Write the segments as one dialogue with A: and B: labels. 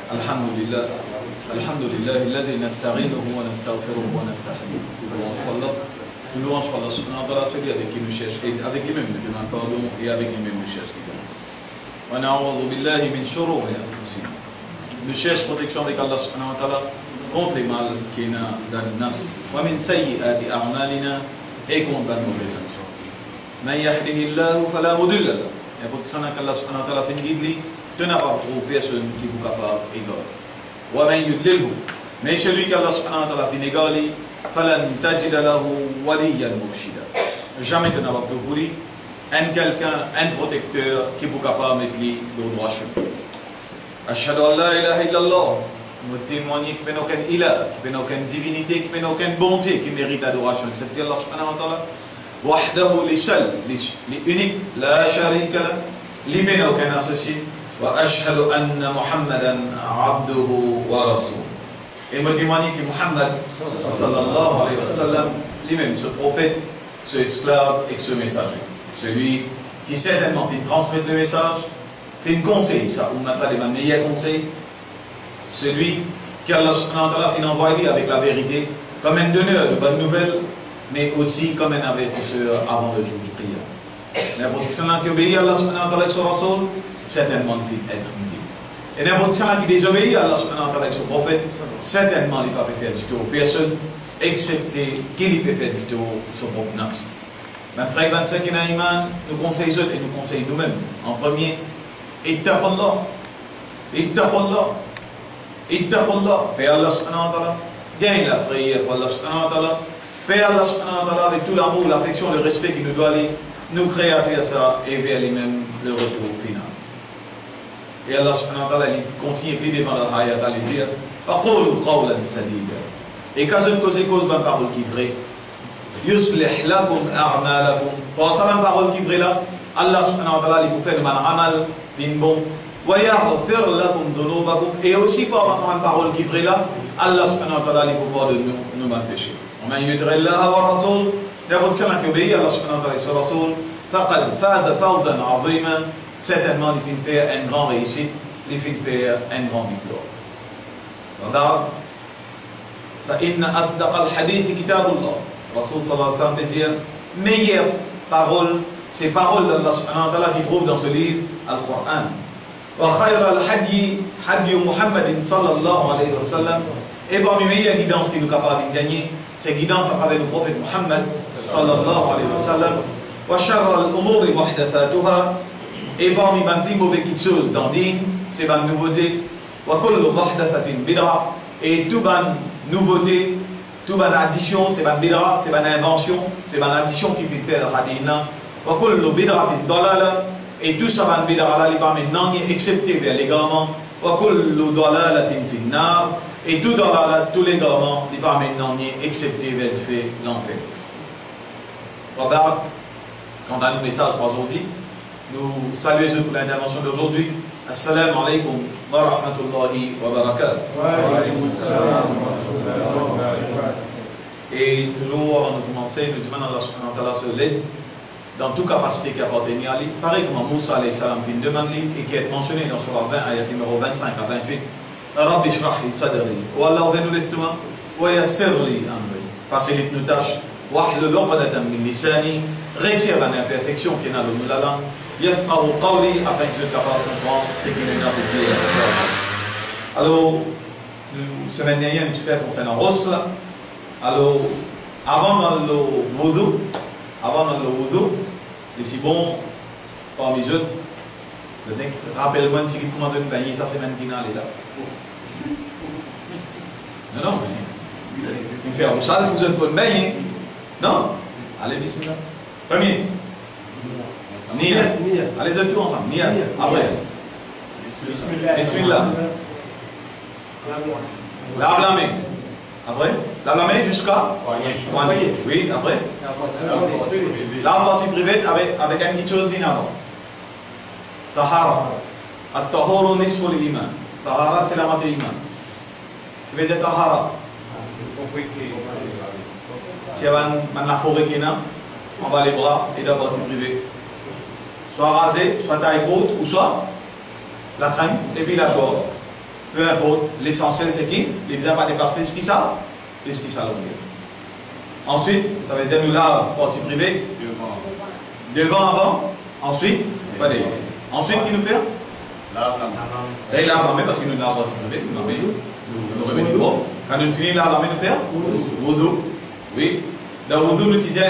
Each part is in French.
A: الحمد لله الذي نستعينه ونستغفره ونستحيه. Nous louange par Allah subhanahu wa ta'ala, celui avec qui nous cherche et avec lui-même nous demande pardon et avec lui-même nous cherche guidance. Wa na'udhu billahi min shururi anfusina. Nous cherche protection avec Allah subhanahu wa ta'ala contre les mal qui est dans le nafs. Wa min sayyi'ati a'malina et contre la mauvaise action. Man yahdihillahu fala mudilla lahu. Et protection avec Allah subhanahu wa ta'ala fait guide lui, de n'avoir trop personne qui vous capable égal. Wa man yudlilhu. Mais celui qui Allah subhanahu wa ta'ala fait égal فلن تجد له وليا مرشدا. Jamais de n'avoir de voulu un protecteur qui vous capable de mettre le droit chemin. Ashhadu an la ilaha illallah. Nous témoignons qu'il n'y a aucun ilah, qu'il n'y a aucune divinité, qu'il n'y a aucune bonté qui mérite adoration, excepté Allah subhanahu wa ta'ala. Wahdahu li seul, li unique, la sharika la, li n'y a aucun associé. Wa ashhadu anna Muhammadan abduhu wa rasuluh. Et me témoigne que Muhammad sallallahu alayhi wa sallam, lui-même, ce prophète, ce esclave et ce messager. Celui qui certainement fait transmettre le message, fait conseil, ça, ou maintenant les meilleurs conseils. Celui qui Allah subhanahu wa ta'ala fait envoyer avec la vérité, comme un donneur de bonnes nouvelles, mais aussi comme un avertisseur avant le jour du prière. N'importe qui obéit à Allah subhanahu wa ta'ala avec son rasoul, certainement il fait être guidé. Et n'importe qui désobéit à Allah subhanahu wa ta'ala avec son prophète, certainement il ne peut pas faire du tout aux personnes, excepté qu'il peut faire du tout son propre nafs. Mes frères 25 et Naïman, nous conseillons eux et nous conseillons nous-mêmes. En premier, ittaqullah. Ittaqullah. Ittaqullah. Paix Allah subhanahu wa ta'ala. Gagne la frayeur pour Allah subhanahu wa ta'ala. Paix Allah subhanahu wa ta'ala avec tout l'amour, l'affection, le respect qu'il nous doit aller, nous créer à ça et vers lui-même le retour final. Et Allah subhanahu wa ta'ala continue plus devant la hayat à lui dire فَقُولُوا قَوْلًا سَدِيدًا. Et quand je cause ma parole qui est vraie, يُصْلِحْ لَكُمْ أَعْمَالَكُمْ. Pour ça, ma parole qui est vraie là, Allah subhanahu wa ta'ala il vous fait le mal amal, bin bon. وَيَغْفِرْ لَكُمْ ذُنُوبَكُمْ. Et aussi pour ça, ma parole qui est vraie là, Allah subhanahu wa ta'ala il vous pardonne nous mal péchés. وَمَنْ يُطِعِ اللَّهَ وَالرَّسُولَ. N'importe qui obéit à Allah subhanahu wa ta'ala et son rasoul, فَقَدْ فَازَ فَوْزًا عَظِيمًا. Certainement, il faut faire une grande réussite, il faut faire un grand diplôme. Regarde, فإن أصدق الحديث كتاب الله. Rasoul sallallahu alayhi wa sallam dit meilleure parole, c'est parole d'Allah subhanahu wa ta'ala qui trouve dans ce livre, Al-Qur'an. وخير الحدي حدي محمد صلى الله عليه وسلم. Et parmi les meilleures guidances qui nous capable de gagner, c'est guidance à travers le prophète Muhammad sallallahu alayhi wa sallam. وشر الأمور محدثاتها. Et parmi les plus mauvaises choses dans le dîn, c'est la nouveauté. وَكُلُّ مُحْدَثَةٍ بِدْعَةٍ. Et toute nouveauté, toute addition, c'est une bid'a, c'est une invention, c'est une addition qui fait faire le hadith. وَكُلُّ بِدْعَةٍ ضَلَالَةٍ. Et tout ça, une bid'a, là, il va maintenant excepté vers l'égarement. وَكُلُّ ضَلَالَةٍ فِي النَّارِ. Et tout dalala, tous les égarements, il va maintenant excepté vers l'enfer. Regarde, quand on a nos messages pour aujourd'hui, nous saluons pour l'intervention d'aujourd'hui. Assalamu alaikum wa rahmatullahi wa barakatuh. Et toujours avant de commencer, nous demandons à Allah subhanahu wa ta'ala sur l'aide dans toute capacité qui appartient à lui. Pareil comme Moussa alayhi salam qui demande et qui est mentionné dans Surah 20, ayat numéro 25 à 28. Rabbi shrah li sadri. Oh Allah, ouvre-nous l'estomac. Wa yassir li amri. Facilite nos tâches. Wahlul uqdatan min lisani. Retire l'imperfection qui est dans la langue. يفقهوا قولي afin que je sois capable de comprendre ce qu'il est à dire. Alors, semaine dernière, nous faisons concernant Ross. Alors, avant le wudu, je dis bon, parmi eux, rappelle-moi un petit peu comment je vais baigner ça semaine qui est là. Non, mais il me fait un sale, vous êtes pour baigner. Non? Allez, bismillah. Premier. Nia. Allez-y tous ensemble. Nia. Après. Bismillah. Lave la main. Après. Lave la main jusqu'à. Oui, après. La partie privée avec une petite chose d'inavant. Tahara. At-tahuru nisful iman. Tahara, c'est la moitié iman. Tu veux dire tahara? Tu vas la forêt qui est là. On va les bras et la partie privée. Soit rasé, soit taille courte, ou soit la crème et puis la corde. peu importe, l'essentiel c'est qui? L'examen pas dépasse plus qui ça? Plus qui ça longueur. Ensuite, ça veut dire nous là, partie privée. Devant, avant. Ensuite, pas d'ailleurs. Ensuite, qui nous fait? Là, il a l'armée parce qu'il nous l'a partie privée, nous remet du bon. Quand nous finissons l'armée, nous faire? Wudu. Oui. Dans Wudu, nous disons,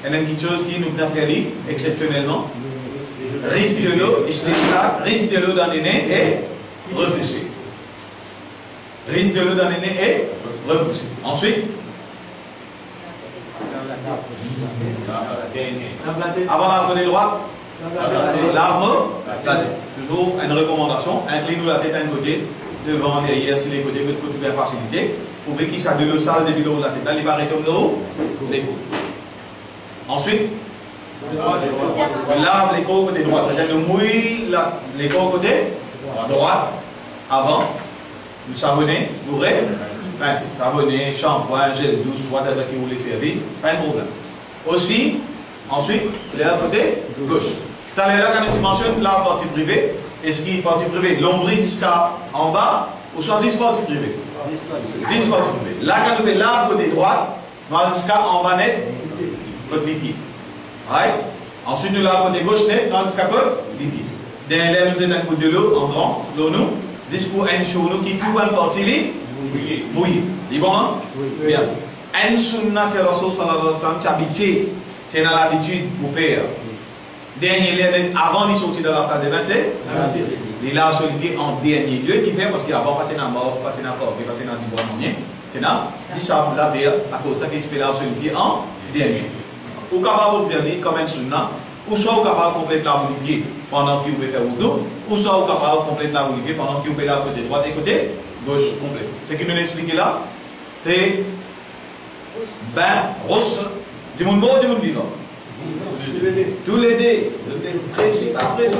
A: il y a quelque chose qui nous a fait exceptionnellement. Risque de l'eau dans les nez et repoussé. Risque de l'eau dans les nez et repoussé. Ensuite, avant la côté droite, l'arme, toujours une recommandation, incline-nous la tête d'un côté, devant, derrière, si les côtés, de côté de la facilité. Pour voir qui ça de l'eau sale depuis l'eau de la tête, là, il va retomber l'eau, l'épaule. Ensuite, lave les côtés côté droit, c'est-à-dire nous mouille les côtés droit, avant, nous savonner, nous rincer, savonner, shampoing, gel douce, whatever qui vous les servir, pas de problème. Aussi, ensuite, le côté gauche. Tout à l'heure, quand tu mentionnes la partie privée, est-ce qu'il y a une partie privée, l'ombre jusqu'en bas, ou soit 10 parties privées? 10 parties privées. Là, quand nous mettons la côté droit, nous allons jusqu'en bas net, côté pied. Right? Ensuite, nous l'avons côté gauche net, nous allons jusqu'à côté pied. Derrière, nous avons un coup de l'eau, en grand, l'eau nous, juste pour un chaud, qui tout une partie mouillée. C'est bon, hein? Bien. Un sunna que Rasul sallallahu alayhi wa sallam t'habitué, c'est dans l'habitude pour faire. Dernier, avant de sortir de la salle de bain, c'est il a sollicité en dernier lieu qui fait parce qu'il y a pas passé dans mort, passé dans corps, passé dans du bois moyen, c'est là, dit ça la terre, à cause de ça qu'il fait là sollicité en dernier. Ou capable de dire comme un sunna, ou soit ou capable de compléter la olivier pendant qu'il veut faire wudu, ou soit ou capable de compléter la olivier pendant qu'il veut la côté droit et côté gauche complet. Ce qui nous explique là, c'est ben, rosse, du monde mort, du monde vivant. Tous les dés, précis, pas précis,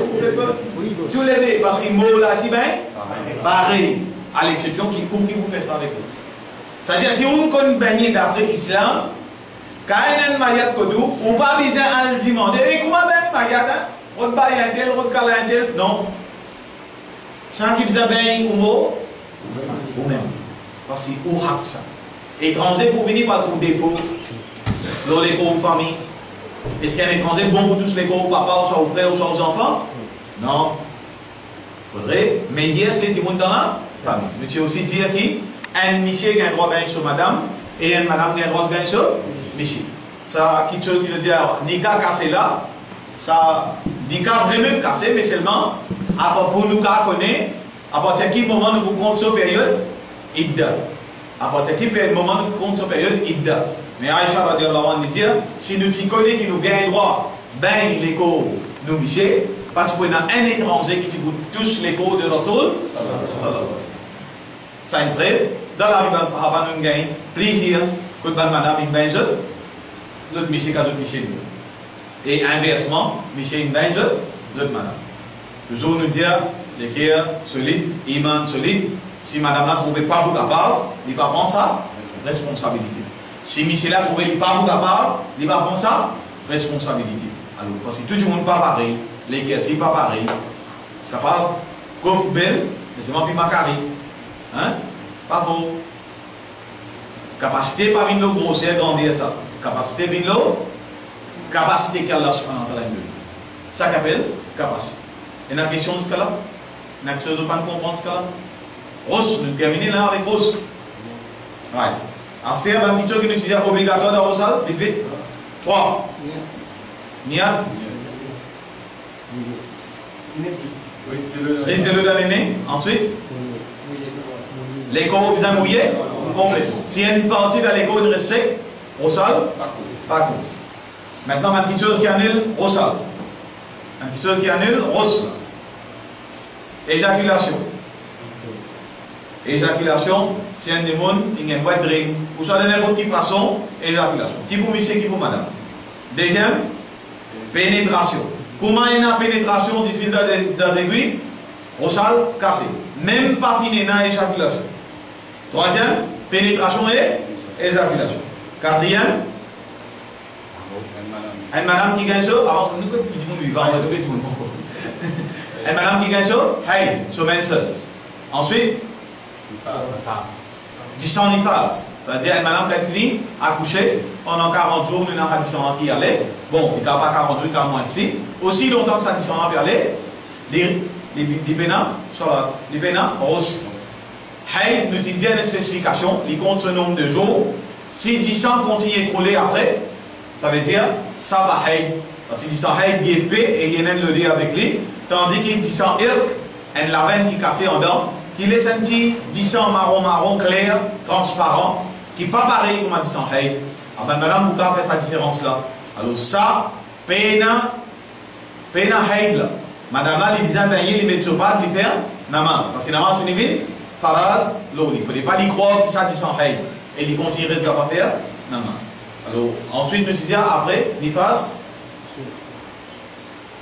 A: tous les dés, parce qu'il mot là, si bien, pareil, à l'exception qui vous fait ça avec vous. C'est-à-dire, si vous connaissez baigner d'après l'islam, quand il y a un maillot de kodou, ou pas besoin à le demander, et comment ben maillot, votre bail un tel, votre cala un tel, non. Sans qu'il vous a bien ou mot, ou même, parce qu'il ou hack ça. Étranger pour venir par tout défaut, dans les cours famille. Est-ce qu'un étranger bon pour tous les cours, papa, ou soit aux frères, ou soit aux enfants? Non. Il faudrait, mais hier c'est du monde dans la famille. Mais tu aussi dire qu'un monsieur a un droit bien sur madame, et une madame a un droit bien sur monsieur. Ça, quelque chose qui veut dire, ni qu'à casser là, ça, ni qu'à vraiment casser, mais seulement, pour nous qu'à connaître, à partir de quel moment nous comptons sur période, idda. À partir de quel moment nous comptons sur période, idda. Mais Aïcha va dire, si nous t'y connaissons qui nous gagne droit, ben les cours nous micher, parce qu'on a un étranger qui t'y touche les cours de Rasul. Ça une preuve. Dans la vie de Sahaba, nous gagnons plaisir que madame une bain jeune, d'autres micher qu'à d'autres micher. Et inversement, micher une bain jeune, d'autres madame. Toujours nous dire, les cœurs solides, iman solide, si madame n'a trouvé pas vous capable, il va prendre sa responsabilité. Si Michel a trouvé qu'il n'est pas capable, il va prendre sa responsabilité. Alors, parce que tout le monde n'est pas pareil, les guerres, c'est pas pareil. Capable, coffre belle, mais c'est pas plus macari. Hein? Pas faux. Capacité pas une grossière, grandir ça. Capacité une capacité qu'elle a sur la vie. Ça qu'appelle capacité. Et la question de ce cas-là, la chose de ne pas comprendre ce cas-là. Rosse, nous terminons là avec Rosse. Ouais. Alors, c'est un petit chose qui nous dit obligatoire dans le salle, vite vite. 3. Niat. Risque de l'eau dans les nez. Ensuite, l'écho bien mouillé, complet. Si y a une partie de l'écho qui reste sec, au sol, pas tout. Maintenant, une petite chose qui annule, au sol. Une petite chose qui annule, rose. Éjaculation. Éjaculation, c'est un démon, il y a un boîte de drink, ou soit de n'importe quelle façon, éjaculation. Qui pour monsieur, qui pour madame. Deuxième, pénétration. Comment il y a une pénétration du fil dans les aiguilles? Au sol, cassé. Même pas fini dans l'éjaculation. Troisième, pénétration et éjaculation. Quatrième, une madame qui gagne ça, alors nous pouvons tout le monde vivant, nous pouvons tout le monde. Une madame qui gagne ça, hey, sur menses. Ensuite, 10 ans nifas. C'est-à-dire, une madame qui a fini, accouché, pendant 40 jours, nous avons 10 ans qui allait. Bon, il n'y a pas 40 jours, il y a moins ici. Aussi longtemps que ça 10 ans qui allait, les pénats, aussi. Haïd nous dit une spécification, il compte ce nombre de jours. Si 10 ans continue à écouler après, ça veut dire, ça va haïd. Parce que 10 ans haïd, il est épais et il y a le dé avec lui. Tandis qu'il 10 ans irk, et la veine qui est cassée en dents, qui est senti 10 ans marron, clair, transparent, qui n'est pas pareil comme un 10 ans haïd. Alors, madame Bouka fait sa différence là. Alors, ça, pena haïd là. Madame là, il vient baigner, il met sur pas, il fait namaz. Parce que namaz, c'est une ville, faraz, l'eau. Il ne faut pas y croire qu'il s'agit sans haïd. Et il continue, reste pas faire namaz. Alors, ensuite, nous disons, après, nifas,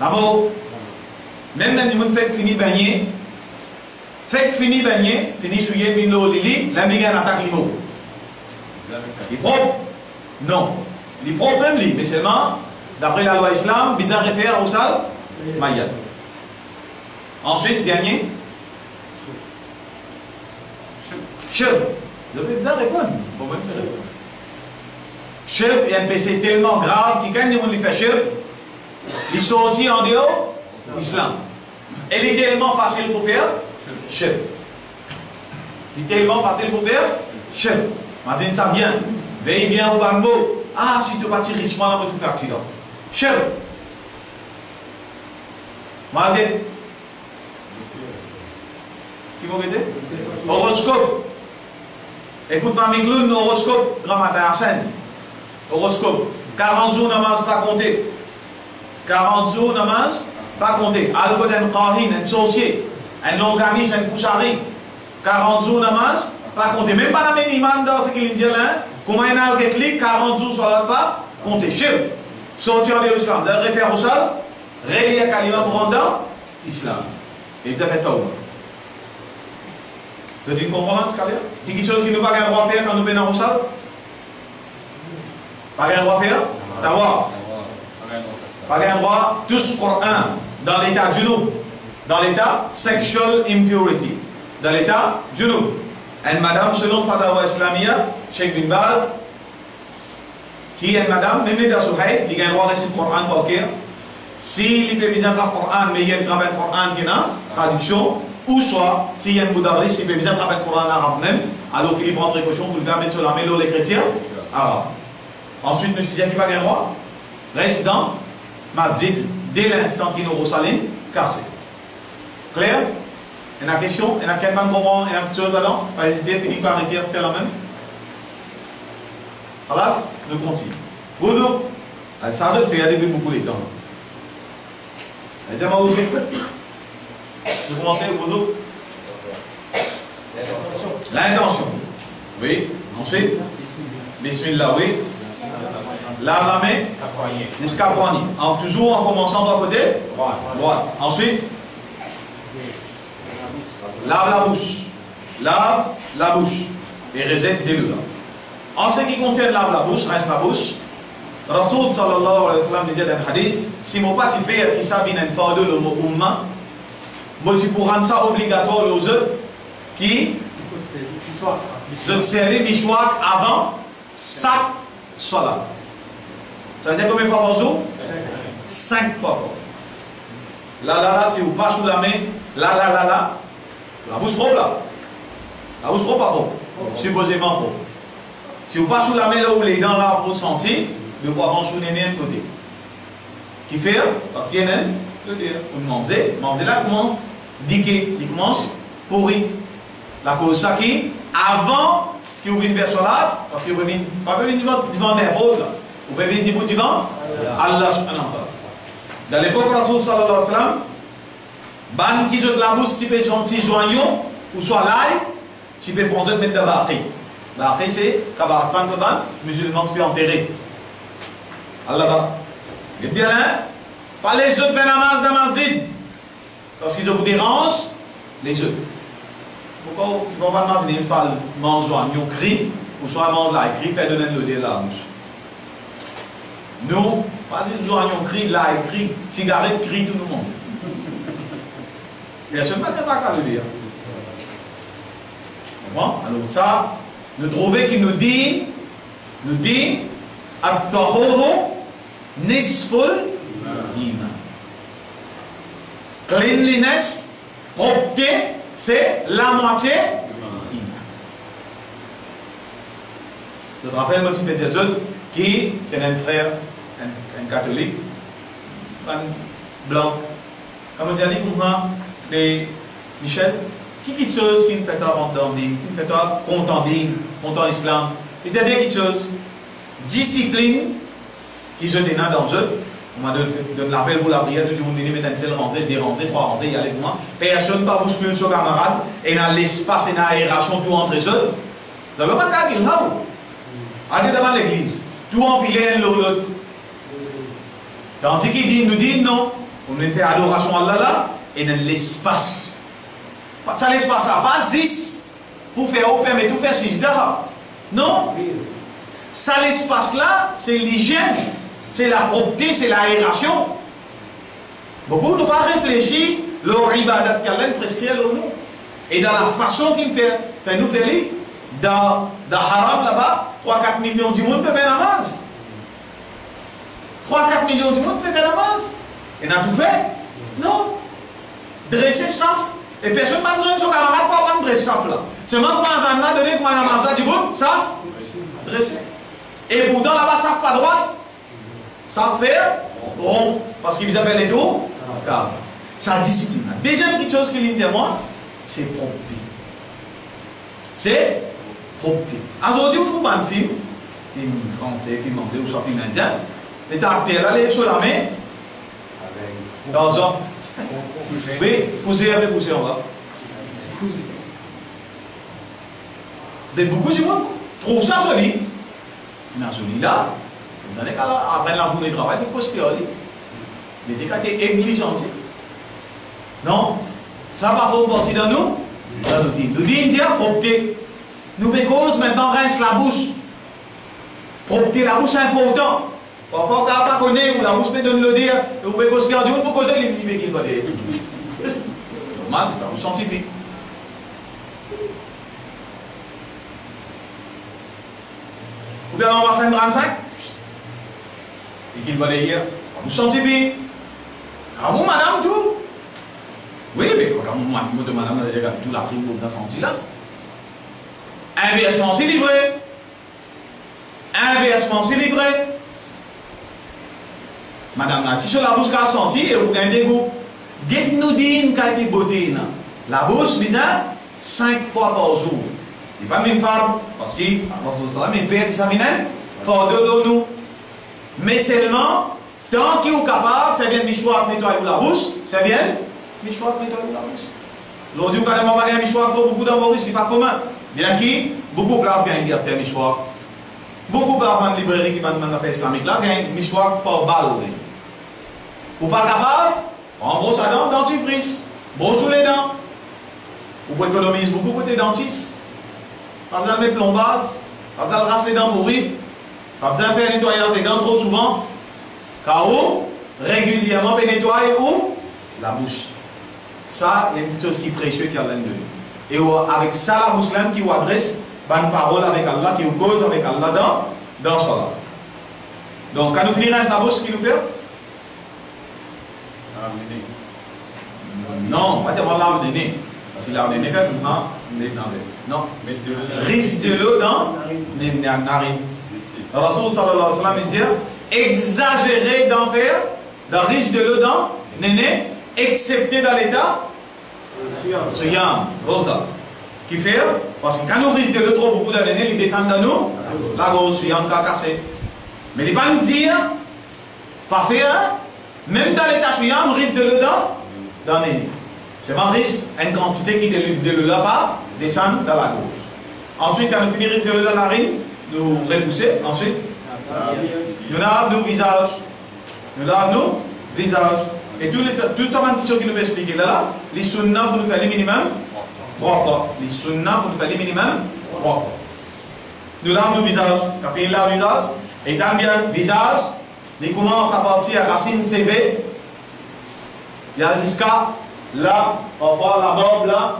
A: l'amour. Même quand nous fait fini baigner, fini souiller, bin l'eau, lili, la miga attaque l'imo. Il est propre? Non. Il est propre même lui, mais seulement, d'après la loi islam, bizarre réfère au sal, mayad. Ensuite, dernier. Cheb. Vous avez besoin de répondre. Bon, même de répondre. Cheb est un péché tellement grave que quand on lui fait cheb, il sortit en dehors de l'islam. Elle est tellement facile pour faire cheb. Il est tellement facile pour faire cheb. Imagine ça bien. Veille bien au bambo. Ah, si tu vas tirer risquement, là, tu fais accident. Cheb. Malgré. Qui vous aider? Horoscope. Écoute, ma micloune, horoscope, grand matin à scène. Horoscope. 40 jours, namaz pas compté. 40 jours, namaz pas compté. Alcool d'un qahin, un sorcier, un organisme, un poussari. 40 jours, namaz pas compté. Même pas la minimum dans ce qu'il dit là. Comment il y a un clic, 40 jours, soit pas compté. Chir. Sortir de l'islam. Vous avez référé au sol. Rélia Kalima Branda, islam. Et vous avez tout. Vous avez une compréhension, Kalia? C'est quelque chose qui nous n'a pas le droit de faire quand nous venons au sol? Pas le droit de faire? D'avoir. Pas le droit, tous Coran, dans l'état junub, dans l'état sexual impurity, dans l'état junub. Et madame, selon Fatawa Islamia, Cheikh Bin Baz, qui est madame, même dans ce haïd, il a le droit de réciter le Coran par cœur. Si il peut viser le Coran, mais il y a un Coran qui a traduction, ou soit, s'il y a un Bouddhabris, il peut viser le Coran arabe même, alors qu'il prend précaution pour le faire mettre sur la mélo les chrétiens arabes. Ensuite, nous disons qu'il n'y a pas de droit, reste dans Masjid, dès l'instant qu'il nous reçoit, cassé. Clair? Il y a une question? Il y a quelqu'un qui comprend? Il y a quelque chose là-dedans? Pas hésiter, finir par écrire, c'était la même. Voilà, nous continuons. Bonjour. Ça, je le fais, il y a depuis beaucoup de temps. Vous commencez, bonjour. L'intention. Oui. Ensuite, Bismillah, oui. Lave la main. L'escapoigné. Toujours en commençant par côté droite. Ensuite, lave la bouche. Lave la bouche. Et résette dès le là. En ce qui concerne lave la bouche, reste la bouche. Rasoul sallallahu alayhi wa sallam disait dans le hadith, si mon pas tu payes qui s'habille un fardeau le mot umma, moi tu pourras rendre ça obligatoire aux autres qui se servent mishwak avant chaque salat. Ça veut dire combien de fois par jour? 5 fois par jour. Là, si vous passez sous la main, là, la bouche propre là. La bouche propre, pas propre. Supposément propre. Si vous passez sous la main là où les dents là pour sentir, vous pouvez manger les mains de côté. Qui fait? Parce qu'il y a un, vous mangez là commence diquer, il commence pourri. La cause ça qui, avant que vous veniez vers cela, parce que vous ne pouvez pas venir devant n'importe là. Vous pouvez venir devant Allah subhanahu wa ta'ala. Dans l'époque de Rasoul sallallahu alayhi wa sallam, ban qui jette la bouche, tu peux sentir joignon, ou soit l'ail, tu peux prendre mettre de barri. Barri c'est, quand on a 5 ban, musulman tu peux enterrer. Allah va. Et bien, pas les autres faire namaz dans masjid. Parce qu'ils vous dérangent, les autres. Pourquoi ils ne vont pas manger, ils parlent, mangent, ils crient, ou soit mangent là, ils crient, fait donner le dé là. Nous, pas si nous avons crie là, écrit, cigarette, crie tout le monde. Personne ne va pas le dire. Alors ça, nous trouvons qu'il nous dit, At-tahuru nisful iman. Cleanliness, propreté, c'est la moitié iman. Je te rappelle mon petit Jésus qui, c'est un frère, un catholique, un blanc. Comme on dit, les Michel, qui quelque chose qui ne fait pas rendre qui ne fait pas content l'islam, il y a quelque chose, discipline, qui je dénonce dans le jeu. On m'a donné l'appel pour la prière, tout le monde vient mettre un seul rangé, deux rangées, trois rangées, il y a avec moi. Personne pas bousculer son camarade, et dans l'espace et dans l'aération, tout entre eux. Ça ne veut pas dire qu'il y a. Allez devant l'église, tout empilé l'un l'autre. Tandis qu'il nous dit non, on fait adoration à Allah là, et dans l'espace. Ça l'espace là, pas 10 pour faire au mais tout faire 6 d'ara. Non. Ça l'espace là, c'est l'hygiène, c'est la propreté, c'est l'aération. Beaucoup n'ont pas réfléchi leur ibadat qu'Allah prescrit à nous. Et dans la façon qu'il fait nous faire dans Haram là-bas, 3-4 millions du monde peuvent faire la base. 3-4 millions du monde peuvent faire la base. Et on a tout fait? Non. Dresser saf. Et personne n'a pas besoin de son camarade pour apprendre dresser saf là. Seulement comment on a donné, comment on a dit, bon, saf, dresser. Et pourtant là-bas, saf pas droit. Saf faire rond. Parce qu'ils appellent les tours. Ça discipline. Deuxième petite chose qu'il dit à moi, c'est propreté. C'est propreté. Aujourd'hui, on trouve un film français, film anglais ou soit film indien. Les acteurs là, les sur la main. Dans un. Oui, pousser avec pousser en bas. Mais beaucoup de monde trouvent ça joli. Mais joli là, vous allez après la journée de travail, vous postez en ligne. Mais dès qu'il y a une église entière. Non, ça va faire partie de nous. Nous disons, propreté. Nous cause maintenant rince la bouche. Propreté la bouche c'est important. Parfois, on ne pas connaître, ou la bouche peut donner le dire, vous pouvez causer du monde pour causer les bébés qui vont dire. Normal, vous sentez bien. Vous pouvez avoir 535 et qu'il va dire, vous sentez bien. Quand vous, madame, tout. Oui, mais quand vous, madame, tout la prime, vous avez senti là. Inversement, c'est livré. Inversement, c'est livré. Madame, si sur la bouche qu'a senti et vous gagnez des goûts, dites-nous d'une qualité beauté. La bouche, déjà, 5 fois par jour. Il n'est pas une femme, parce que, mais père qui s'amène, fort de nous. Mais seulement, tant qu'il est capable, c'est bien Michoua qui nettoie la bouche, c'est bien Michoua qui nettoie la bouche. Aujourd'hui, vous n'avez pas gagné Michoua pour beaucoup d'envoyer, c'est pas commun. Bien qu'il beaucoup de places gagnent c'est Michoua. Beaucoup de librairies qui vont faire islamique là, gagnent Michoua par balle. Vous n'êtes pas capable, prends brosse à dents, dentifrice, brosse sous les dents. Vous économisez beaucoup côté dentiste. Pas besoin de mettre plombage, pas besoin de rasser les dents pourries, pas besoin de faire nettoyage des dents trop souvent. Car où, régulièrement, peut nettoyer où? La bouche. Ça, il y a une petite chose qui est précieuse qui a l'un de nous. Et avec ça, la bouche qui vous adresse, bonne parole avec Allah, qui vous cause avec Allah dans cela. Donc, quand nous finirons la bouche, ce qu'il nous fait? Non, pas tellement l'arme de nez. Parce que l'arme de nez, non. Risque de l'eau dans les narines. Le Rasoul sallallahu alayhi wa sallam dit exagérer d'en faire, d'un risque de l'eau dans les nez, excepté dans l'état Suyam, Rosa. Qui fait? Parce que quand nous risquons de l'eau trop beaucoup dans les nez, ils descendent dans nous, la grosse Suyam qui a cassé. Mais il ne va pas nous dire, pas faire. Même dans l'état Suyam, on risque de l'eau dans les nez. C'est un risque, une quantité qui de l'eau là-bas descend dans la gauche. Ensuite, quand nous finissons de l'eau dans la narine, nous repousser. Ensuite, nous lavons nos visages. Nous lavons nos visages. Et tout ça, petites choses qui nous expliquer là, les sunnahs pour nous faire le minimum 3 fois. Les sunnahs pour nous faire le minimum 3 fois. Nous lavons nos visages. Quand on finit de laver le visage, et quand bien le visage, il commence à partir à racine CV. Il y a jusqu'à là, parfois la barbe là,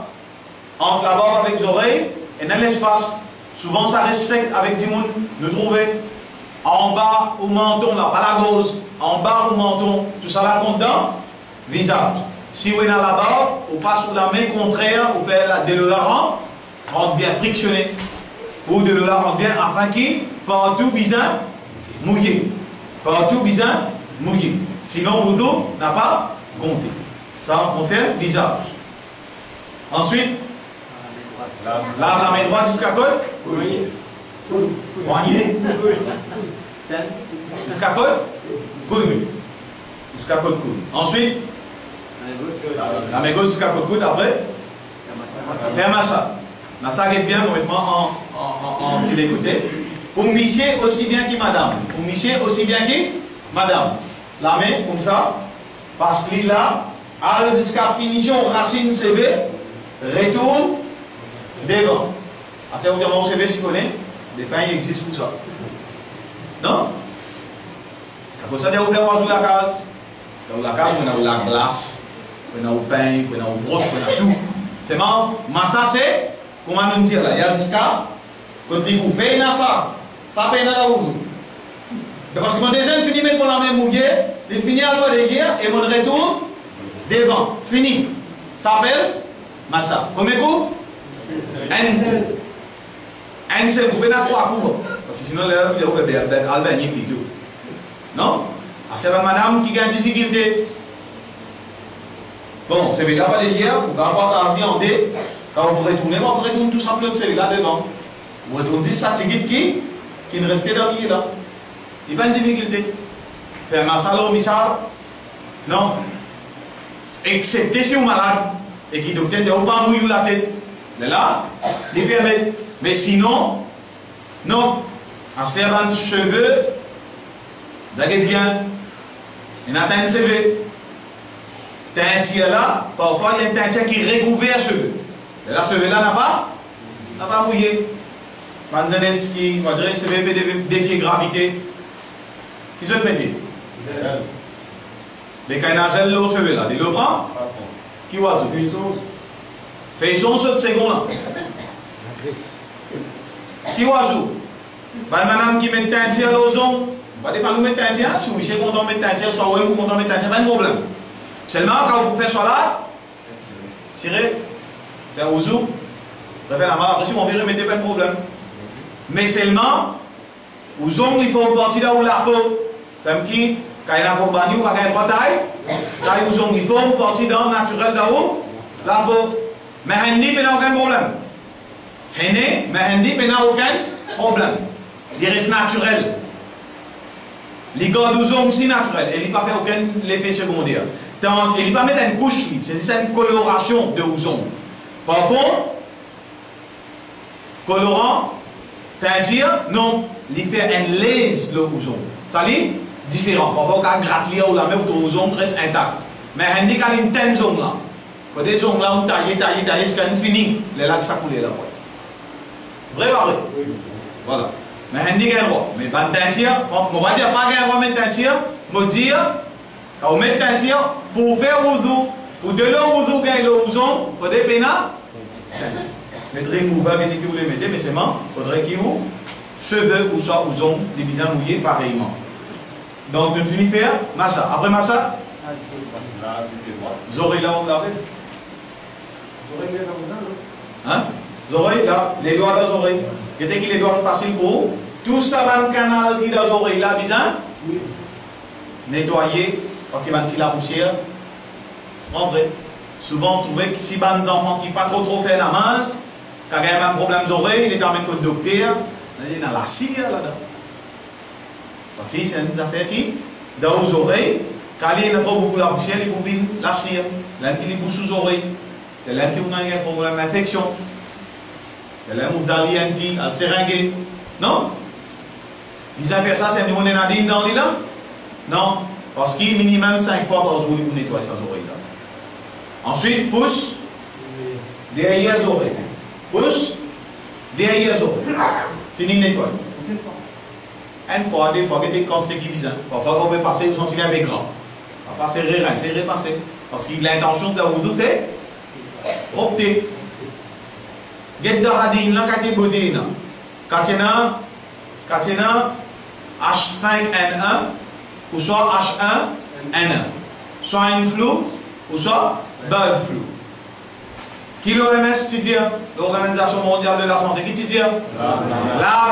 A: entre la barbe avec les oreilles et dans l'espace, souvent ça reste sec avec du monde, nous trouver en bas au menton, là, pas la gauche, en bas au menton, tout ça là compte dans visage. Si vous êtes dans la barbe, vous passez sur la main contraire, vous faites de l'eau rentre bien frictionné, ou de l'eau rentre bien afin qu'il partout bien mouillé. Partout bien mouillé. Sinon, vous n'a pas compté. Ça concerne le visage. Ensuite, lave la main droite jusqu'à côte. Poignet. Jusqu'à côte. Coude. Jusqu'à côte coude. Ensuite, la main gauche jusqu'à côte coude. Après, faire massage. Massage est bien complètement en sur les côtés. Pour monsieur aussi bien que madame. Pour monsieur aussi bien que madame. La main comme ça. Passe-li là. Allez jusqu'à finition racine CV. Retourne devant. C'est où on CV si connaît. Des pains existent pour ça. Non? Comme ça, vous faites oiseau la case. Dans la case, on a la glace, on a le pain, on a le broche, on a tout. C'est marrant. Mais ça, c'est, comment nous dire là? Il y a jusqu'à, quand vous payez ça paye dans la oiseau. Parce que mon deuxième finit mettre la main mouillée, il finit à le de guerre et mon retour devant. Fini. Ça s'appelle massa. Combien de coups? Un seul. Vous pouvez avoir 3 coups. Parce que sinon, vous pouvez Albanie plutôt. Non? C'est la madame qui a une difficulté. Bon, celui-là va aller hier, vous allez partager en D. Quand vous retournez, vous retournez tout simplement celui-là devant. Vous retournez ça, c'est qui ne restait dans le là. Il n'y a pas de difficulté. Faire un salaud, missard. Non. Excepté si vous êtes malade et qui docteur ne pas mouiller la tête. Là, il permet. Mais sinon, non. En serrant les cheveux, vous avez bien. Il y a un cheveu. Teinture là, parfois il y a une teinture qui recouvre les cheveux. Et là, cheveux là n'a pas mouillé. Manzaneski, on va dire, c'est défier gravité. Qui se le mettez? Les caïnagels, l'eau cheveux là, l'eau prend? Qui oiseau? Faisons ce second là. Qui oiseau? Madame qui met teinture aux ongles. Pas des fois nous mettons teinture, si vous êtes content de mettre teinture, soit vous content de mettre teinture, pas de problème. Seulement quand vous faites ça là, tirez, faire au zoom, refaites la main, après si on vient remettre pas de problème. Mais seulement, aux ongles, il faut partir là où la peau, ça me dit, quand il a compagnie ou quand il a une bataille, là aux ongles, il faut partir dans le naturel là où la peau. Mais Hindi, il n'y a aucun problème. Hindi, mais Hindi, il n'y a aucun problème. Il reste naturel. Les gars aux ongles, c'est naturel. Il n'y a pas fait aucun effet secondaire. Il n'y a pas mettre une couche, c'est une coloration de ongles. Par contre, colorant, teinture, non, il fait un laisse le ongles. Ça dit différent. Parfois, on gratte ou la main ou ton ongles reste intact. Mais Hindi, quand il y a une teinte ongles là, quand des ongles là, on taille, jusqu'à une finie, les lacs ça coule là. Vrai, vrai. Voilà. Mais Hindi, il y a un droit. Mais pas de teinture, on va dire pas qu'il y a un droit de teinture, on va dire, quand on met teinture, pour faire wuzu, ou de l'eau wuzu, il y a le wuzu, il faut des pénats. Mettez une mouva, que vous les mettez, mais c'est bon, il faudrait qu'il vous cheveux ou soit wuzu, des bisons mouillés pareillement. Donc, on finit faire massa. Après massa, vous aurez là, vous l'avez. Hein? Vous aurez là, les doigts dans les oreilles. Qu'est-ce qui les doigts faciles pour vous? Tout ça dans le canal qui est dans les oreilles là, bien nettoyer, parce qu'il va tirer la poussière. En vrai, souvent on trouve que si les enfants qui ne pas trop fait la masse, quand il y a un problème aux oreilles, il est amené au docteur, il est dans la cire là-dedans. Parce que c'est une affaire qui, dans les oreilles, quand il y a trop beaucoup la poussière, il boubine la cire, l'un qui bouche sous les oreilles, l'un qui a un problème d'infection. Il y a un qui a un seringue. Non? Ils ont fait ça, c'est une nadine dans l'île? Non. Parce qu'il y a minimum 5 fois par jour pour nettoyer ses oreilles. Ensuite, pousse derrière les oreilles. Pousse derrière les oreilles. Fini de nettoyer. Une fois, deux fois, quand c'est qui bizarre. Parfois, on peut passer, vous sentez un peu grand. On va passer, c'est repasser. Parce que l'intention de la wudu, c'est opter. get de hadin là kati botina katena H5N1 ou soit H1N1 swine flu ou soit bird flu. Qui l'OMS dit, l'Organisation mondiale de la santé, qui dit lave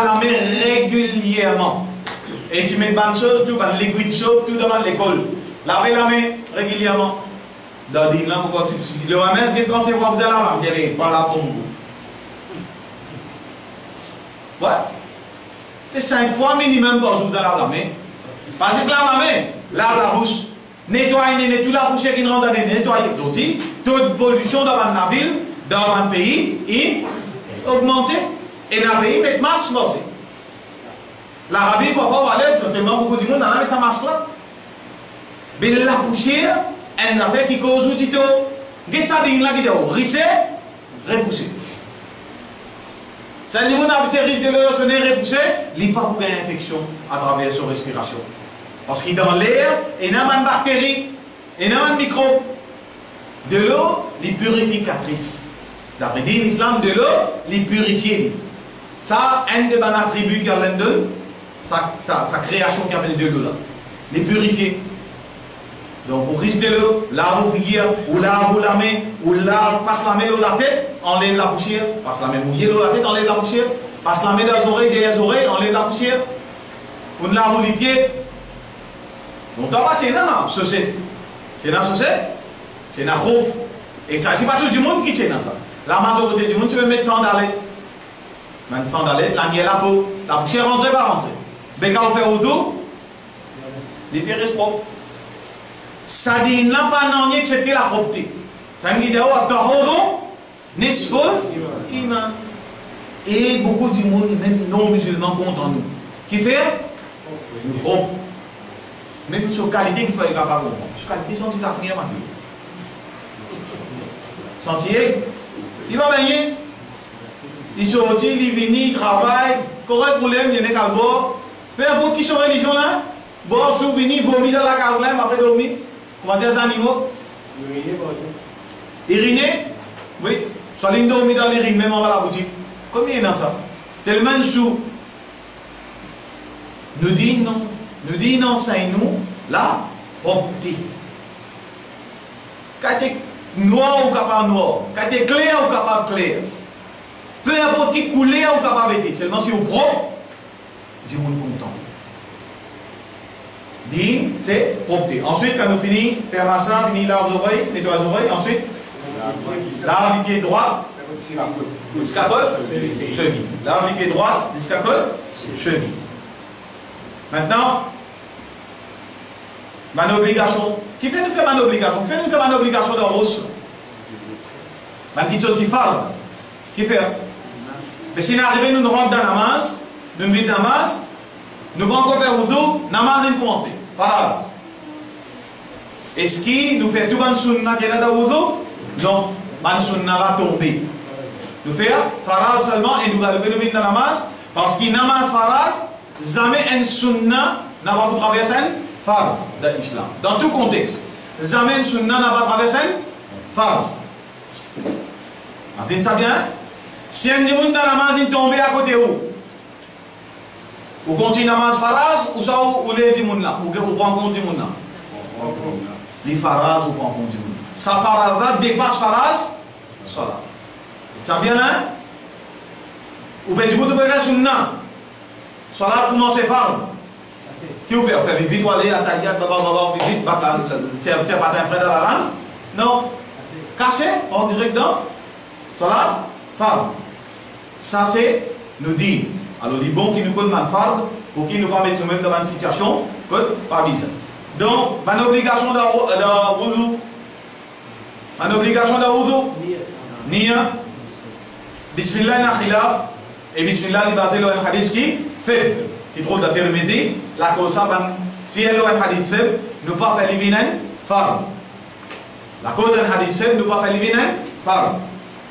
A: la main régulièrement. Et tu mets bonne chose, tout le liquide soap, tout devant l'école. Lavez la main régulièrement. Dans l'OMS dit quand c'est vous allez laver, pas la tombe. Ouais. Et 5 fois minimum quand vous allez laver la main. Parce que lave la main, lave la bouche. Nettoyer toute la poussière qui rentre dans les nettoyer. Toute pollution dans la ville, dans le pays, est augmentée. Et dans le pays, met masse aussi. L'Arabie, parfois, va aller, tellement beaucoup de monde, dans sa masse là. Mais la poussière, elle a fait qui cause ou tito. Qu'est-ce que ça dit là qui dit risser, repousser. Ça dit, on a petit risque de le repousser, il n'y a pas beaucoup d'infection à travers son respiration. Parce que dans l'air, il y a une bactérie, il y a un microbe. De l'eau, les purificatrices. D'après l'islam, de l'eau, les purifier. Ça, un des attributs qu'il y a là-dedans, sa création qui appelle de l'eau là. Les purifier. Donc, on risque de l'eau, là vous figure, ou là vous la main, ou là passe la main dans la tête, enlève la poussière. Passe la main mouillée dans la tête, enlève la poussière. Passe la main dans les oreilles, enlève la poussière. On lave les pieds. Donc, dans la tête, c'est la chaussette, c'est la rouf. Et ça, c'est pas tout le monde qui tient ça. La majorité du monde, tu veux mettre sandalettes. Mettre sandalettes, la miel à peau, la poussière rentre, va rentrer. Mais quand on fait au dos, les pieds restent propres. Ça dit, n'a pas non accepter la propreté. Ça me dit, oh, tahoro, nisfol, iman. Et beaucoup du monde, même non musulmans, comptent en nous. Qui fait? Nous propres. Même sur qualité qu'il faut être capable de comprendre. Sur qualité, senti ça rien maintenant. Senti, il va baigner. Il sortit, il vient, il travaille. Correct problème, il y a des calbos. Peu importe qui sont religion là. Bon, souvenir, vomit dans la case là, après dormir. Comment dire les animaux? Uriner? Oui. Soit il dormit dans l'urine, même en bas la boutique. Combien il y a dans ça? Tellement sous. Nous dit non. Nous dit non, c'est nous la propreté. Quand tu es noir ou capable noir, quand tu es clair ou capable clair, peu importe qui couleur ou capable d'être, seulement si vous propre, dis-moi content. Dis, c'est propreté. Ensuite, quand nous finissons, Père Massin finit lave les oreilles, nettoie les oreilles, ensuite, lave les pieds droits, l'escapole, cheville. Lave les pieds droits, l'escapole, cheville. Maintenant, ma obligation. Qui fait nous faire ma obligation? Qui fait nous faire ma obligation dans Rose? Ma petite chose qui parle. Qui fait? Mais si nous arrivons, nous rentrons dans la masse, nous mettons dans la masse, nous allons encore faire wudu, la masse est commencée. Faraz. Est-ce que nous faisons tout le sunna qui est dans le wudu? Non, le sunna va tomber. Nous faisons faraz seulement et nous allons nous mettre dans la masse parce que namaz faraz, jamais un sunna n'a pas traversé un phare de l'islam. Dans tout contexte, jamais un sunna n'a pas traversé un phare. Vous ça bien? Si un monde dans la masse tombe à côté où? Ou continue la masse faraz ou ça ou les dimoun là? Ou prend compte dimoun là? Les faraz ou prend compte dimoun. Sa faraz là dépasse faraz, ça. Ça bien hein? Ou bien du coup tu peux faire sunna. Soit là pour commencer par. Qui vous fait? Vous faites vite, aller à tailler, vite, tiens, pas d'un frère dans la langue. Non. Caché, en direct dans. Soit là, fard. Ça c'est nous dit. Alors, dit bon qui nous connaît mal fard, pour qui nous va mettre nous-mêmes dans une situation, pas bizarre. Donc, ma obligation dans wudu. Ma obligation dans wudu. Nia. Bismillah na khilaf. Et Bismillah est basé sur un hadith qui fait, qui trouve la Tirmidhi, la cause si elle a un hadith faible, nous pas faire l'éviner fard. La cause d'un hadith faible, nous pas faire l'éviner fard.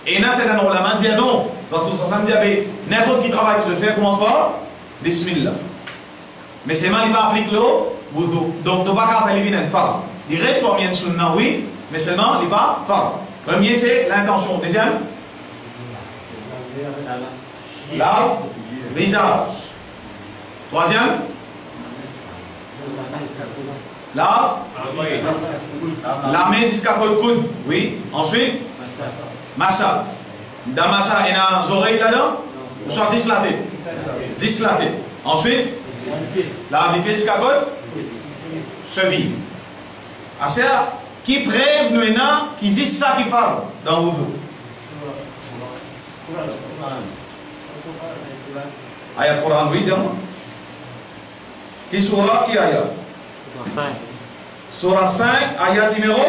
A: Et là, c'est un ulama dit non. Rasul sallallahu alayhi wa sallam dit n'importe qui travaille sur le fait, commence par Bismillah. Mais c'est mal, il va appliquer l'eau, wudu. Donc, nous pas faire l'éviner fard. Il reste pour bien sunna, oui, mais seulement, il va fard. Premier, c'est l'intention. Deuxième, Lave, visage. Troisième. Lave. La main jusqu'à coude. Oui. Ensuite. Massa. Dans massa, il y a des oreilles là-dedans. Ou soit 10 la tête. 10 la tête. Ensuite. Lave les pieds jusqu'à coude. Cheville. C'est qui preuve nous qui dit ça qui parle dans vous. Ayat Quran, oui, dis-moi. Qui surah, qui ayat? Surah 5, ayat numéro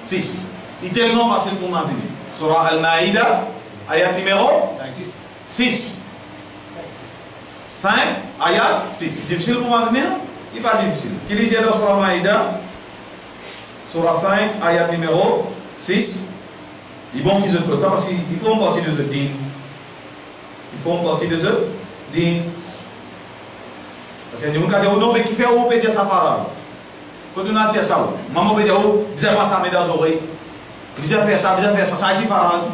A: 6. C'est tellement facile pour m'imaginer. Surah Al-Maïda, ayat numéro 6. 5, ayat 6. Difficile pour m'imaginer? Il n'est pas difficile. Qui dit dans Surah Al-Maïda? Surah 5, ayat numéro 6. Il est bon qu'ils aient ça parce qu'il faut une partie de ce din. Il faut une partie de ce din. Parce que nous avons dit, non, mais qui fait où peut dire sa phrase? Quand on a dit ça, maman peut dire, oh, vous avez pas ça dans les oreilles. Vous avez fait ça, ça ici phrase.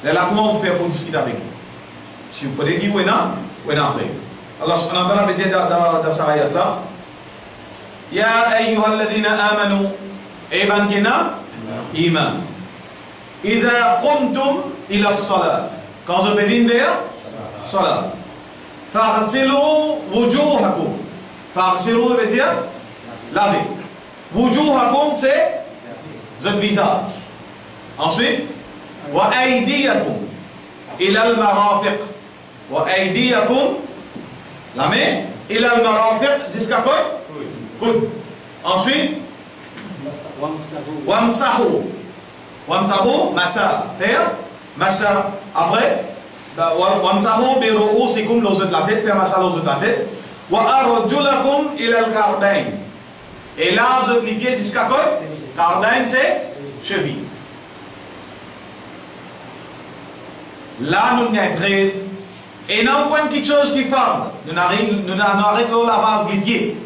A: Là, comment vous faites pour discuter avec lui? Si vous pouvez dire, oui, non, oui, non, frère. Allah subhanahu wa ta'ala dit dans sa ayat là, Ya ayyuhalladhina amanu, Eban Kina, Iman. Ida qumtum ila salat. Quand je vais venir vers salat. Faghsilu wujuhakum. Faghsilu veut dire laver. Wujuhakum c'est votre visage. Ensuite, wa aydiyakum ila al-marafiq. Wa aydiyakum, la main, ila al-marafiq jusqu'à quoi? Coude. Ensuite, wamsahu. Wamsahu, massa. Faire massa. Après, wamsahu bi ru'usikum, l'os de la tête. Faire massa l'os de la tête. Wa arjulakum ila al-kardain. Et là, vous êtes les pieds jusqu'à quoi? Kardain, c'est cheville. Là, nous avons très. Et non, quand quelque chose qui forme, nous arrêtons la base des pieds.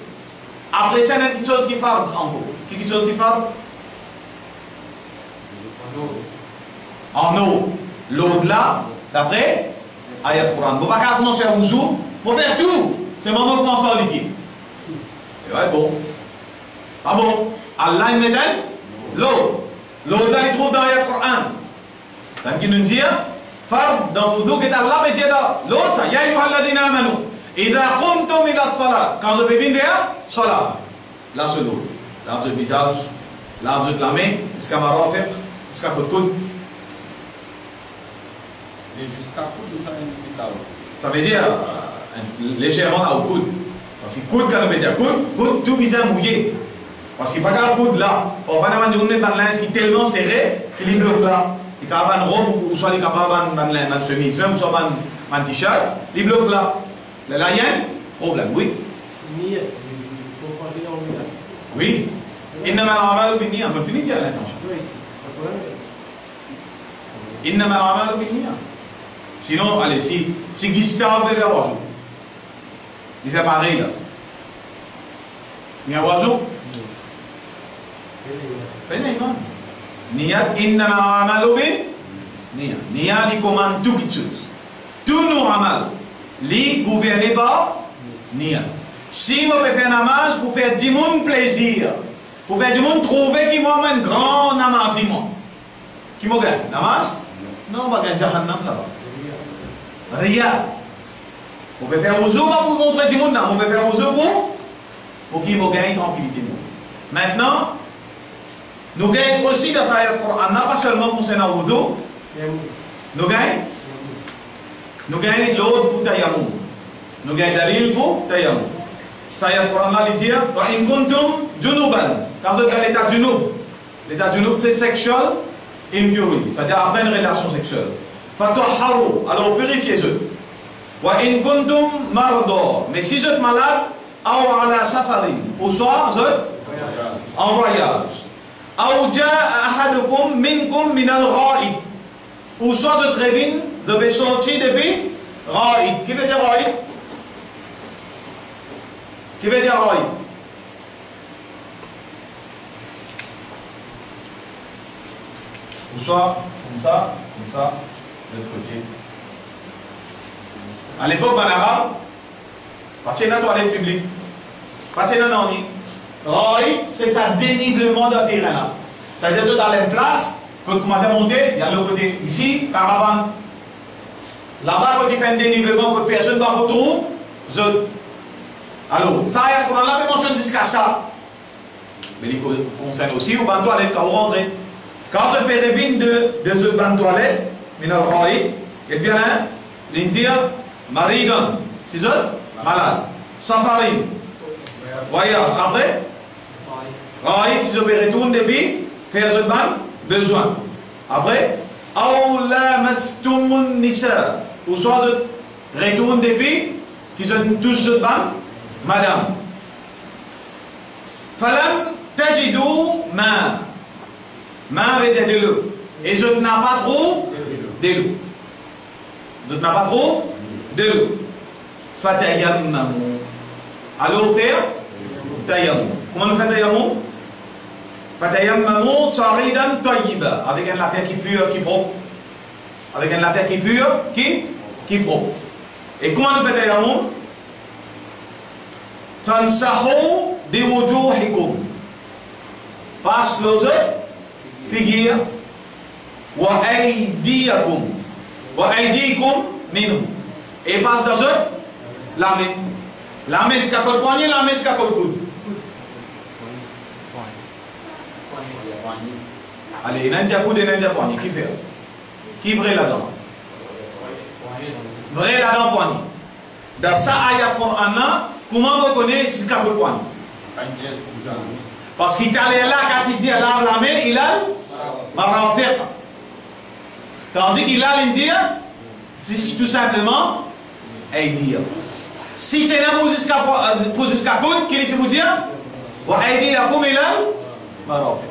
A: Après ça, il y a quelque chose qui forme en haut. Quelque chose qui forme en eau. L'eau de là, d'après, ayat Quran. Vous ne pouvez pas commencer à vous ouvrir, vous faire tout. C'est moment où on commence par les pieds. Et ouais, bon. Ah bon, Allah il met l'eau. L'eau là, il trouve dans ayat Quran. Ça veut nous dire, fard dans vous que Allah met l'autre, ça, ya ayyuhalladhina amanu. Ida qumtum ila salat. Quand je vais venir vers salat. Là, c'est l'eau. Là, le visage. Là, de la main. Jusqu'à ma rafiq. Jusqu'à votre coude.
B: Et jusqu'à coude,
A: ça veut dire légèrement là au coude. Parce que coude, quand on veut dire coude, tout visage mouillé. Parce qu'il n'y a pas qu'un coude là. On va demander une linge qui est tellement serré qu'il bloque là. Il y a une robe ou soit il y a une chemise, même soit un t-shirt, il bloque là. Là, il y a un problème, oui. Oui. Innama al-amalu bin-niyyah. On finit là, attention. Innama al-amalu bin-niyyah. Sinon, allez, si Gustave veut faire oiseau, il fait pareil là. Il y a un oiseau. Pénément. Niyat innama al-amalu bin-niyyah. Niyat, il commande tout quelque chose. Tout nos amal. Li gouverné par Nia. Si vous pouvez faire namaz pour faire du monde plaisir, pour faire du monde trouver qui m'a un grand namaziment. Qui m'a gagné namaz? Non, on va gagner jahannam là-bas. Ria. Vous pouvez faire aux autres pour montrer du monde. Vous pouvez faire aux autres pour qui vous gagnez tranquillité. Maintenant, nous gagnons aussi dans sa Coran, pas seulement concernant aux autres, nous gagnons. Nous gagnons l'autre pour tayammum. Nous gagnons dalil pour tayammum. Ça y est, le Coran là, il dit, wa in kuntum junuban. Quand vous êtes dans l'état junub, l'état junub c'est sexual impurity, c'est-à-dire après une relation sexuelle. Fatahharu, alors purifiez-eux. Wa in kuntum marda, mais si vous êtes malade, aw ala safarin, ou soit vous êtes en voyage. Aw jaa ahadukum minkum min al-gha'id, ou soit vous êtes révin. Vous avez sorti depuis Raïd. Qui veut dire Raïd? Qui veut dire Raïd? Ou soit comme ça, de l'autre côté. À l'époque, en arabe, pas de la toilette publique, pas de la Raït, c'est ça dénivellement de terrain là. C'est-à-dire que dans les places, quand vous m'avez monté, il y a le côté ici, caravane. Là-bas, quand il fait un dénivellement, que personne ne va retrouver, alors, ça, il y a la mention jusqu'à ça. Mais il concerne aussi aux bancs toilettes quand vous rentrez. Quand je pérevine de ce banc toilette, minal raït, et bien, l'India, maridan, c'est ça, malade. Safarin, voyage, après, raït, si je peux retourner depuis, faire ce banc, besoin. Après, aoula mastumun nisa, ou soit je retourne depuis, qui sont tous ce banc, madame. Falam tajidou ma. Ma veut dire de l'eau. Et je n'ai pas trouvé de l'eau. Je n'ai pas trouvé de l'eau. Fatayammamu. Alors faire tayammum. Comment nous fait tayammum? Fatayammamu saridan tayyiba. Avec un latin qui pur, qui propre. Avec un latin qui pur, qui propre. Et comment nous fait tayammum? Famsahu biwujuhikum. Passe l'eau. Figure wa aydiyakum wa aydikum minhu et passe dans la main jusqu'à le poignet, la main jusqu'à le coude. Allez, il y a un coude et il y a un poignet. Qui fait? Qui vrai là-dedans? Vrai là-dedans poignet. Dans ça ayat Qur'an, comment on reconnaît jusqu'à le poignet? Parce qu'il est allé là, quand il dit à la main, il a marafiq. Tandis qu'il a l'India, c'est tout simplement Aïdia. Si tu es là pour jusqu'à côte, qu'il est pour dire wa Aïdia comme il a marafiq.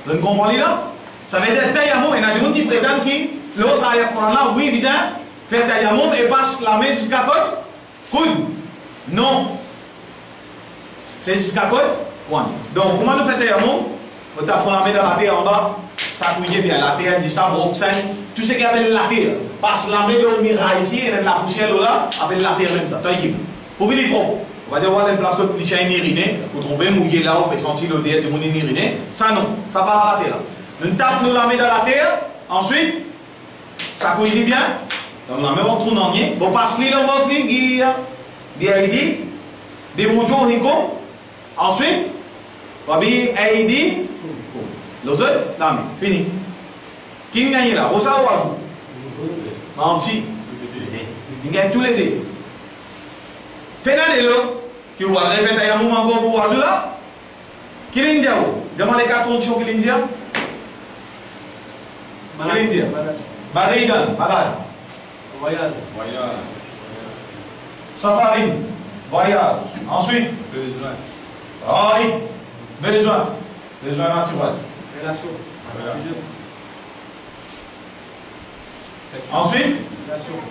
A: Vous comprenez là? Ça veut dire tayammum, et il y a des gens qui prétendent que l'autre ayat là, oui, bien, fait tayammum et passe la main jusqu'à côte, coude. Non. C'est jusqu'à côte. Donc, comment nous faisons tayammum? On prend la main dans la terre en bas, ça couille bien, la terre dit ça, tout ce qui appelle la terre, passe la main dans le mirail ici, et la poussière là, avec la terre même ça, pour vous dire bon, on va dire voir une place que les chiens iriné, vous trouvez mouillé là, on peut sentir l'odeur du monde iriné, ça non, ça va à la terre. Nous tapons la main dans la terre, ensuite, ça couille bien, donc la main on tourne en lien, on passe les lombes, bien dit, des boutons, ensuite, Wabi Aidi, l'autre, non, fini. Qui gagne là? Rosa ou Azou? Manti. Il gagne tous les deux. Pénalé-le, qui va répéter un moment encore pour Azou là? Qui l'India? Demande les quatre conditions qui l'India? Qui l'India? Maridan, malade. Voyage. Safarin, voyage. Ensuite, besoin. Besoin naturel. Ensuite,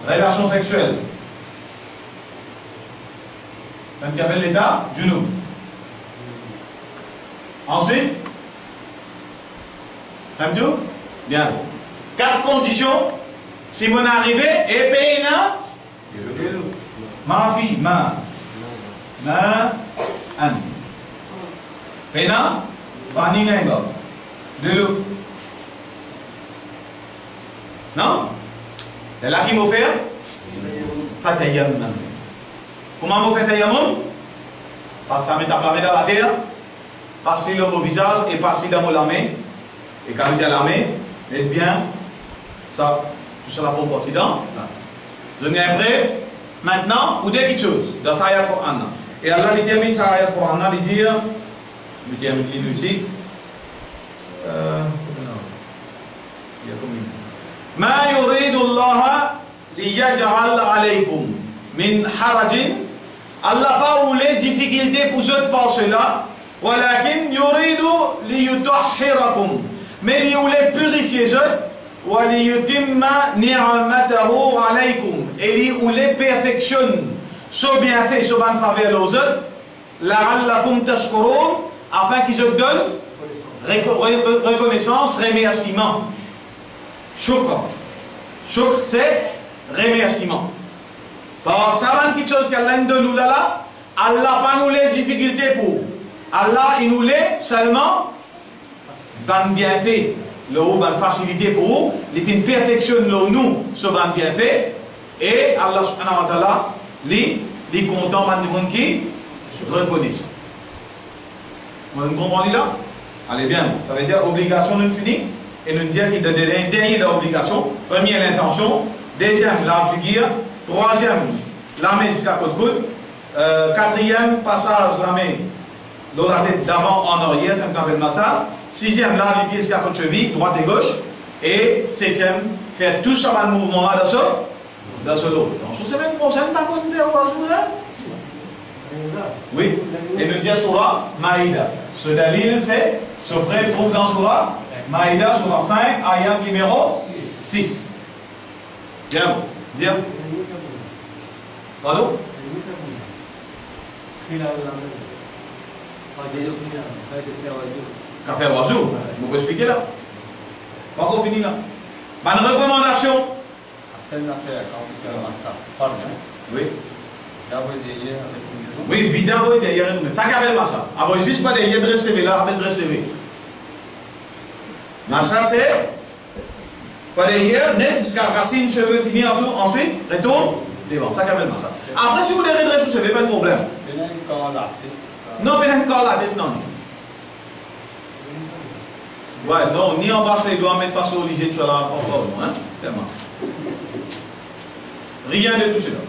A: relation sexuelle. Ça me appelle l'état du nous. Ensuite, ça me dit? Bien. 4 conditions. Si mon arrivé, et péna, ma fille, an. Pena, Bani Nenga. De l'eau. Non? C'est là qui m'a fait? Fatayamam. Comment vous faites tayammum? Parce que mettre la main dans la terre, passer l'homme au visage et passer dans la main. Et quand il y a la main, mettez bien ça, tout ça la forme partie dans. Je n'ai après, maintenant, vous dites quelque chose dans sa ayat Qur'an. Et Allah il termine sa ayat Qur'an, il dit. Je termine ici. ما يريد الله ليجعل عليكم من حرج Allah pas ou les difficultés pour ceux par cela ولكن يريد ليطهركم mais il voulait purifier ceux وليتم نعمته عليكم et il voulait perfectionner ce bienfait ce bonne faveur aux autres لعلكم تشكرون afin qu'ils se donnent reconnaissance, remerciement. Shukr. Shukr, c'est remerciement. Par ça, quelque chose qui a de nous là, Allah pas nous les difficultés pour. Allah, il nous les seulement ban bienfait, le haut ban facilité pour nous, il fait perfectionne nous ce ban bienfait et Allah subhanahu wa ta'ala les content ban du monde qui reconnaissent. Vous comprenez là? Allez bien, ça veut dire obligation nous finit et nous dire qu'il y a des dernières obligations. Première l'intention, deuxième la figure, troisième la main jusqu'à côte-côte, quatrième passage la main dans la tête d'avant en arrière, c'est un massage. Sixième là les pieds jusqu'à côte-cheville, droite et gauche. Et septième, faire tout ça dans le mouvement là dans ce lot. Donc sur semaine prochaine, pas qu'on fait aujourd'hui. Oui, et nous dire sur la Maïda. Ce dalil c'est ce frère trouve dans Surah Maïda, Surah 5, ayat numéro 6. Bien, dire. Pardon? Café oiseau, vous pouvez expliquer là? Pas encore fini là. Bonne recommandation. Oui. Oui, bizarre, oui, derrière nous. Ça qu'appelle ça. Alors, juste pas derrière dresse CV là, avec dresse CV. Mais ça, c'est pas derrière, net, jusqu'à racine, cheveux, fini en tout, ensuite, retourne, devant. Ça qu'appelle ça. Après, si vous voulez redresser sous CV, pas de problème. Non, mais encore la tête, non. Ouais, non, ni en bas, il doit mettre pas sur l'obligé de faire la conforme, hein, tellement. Rien de tout cela.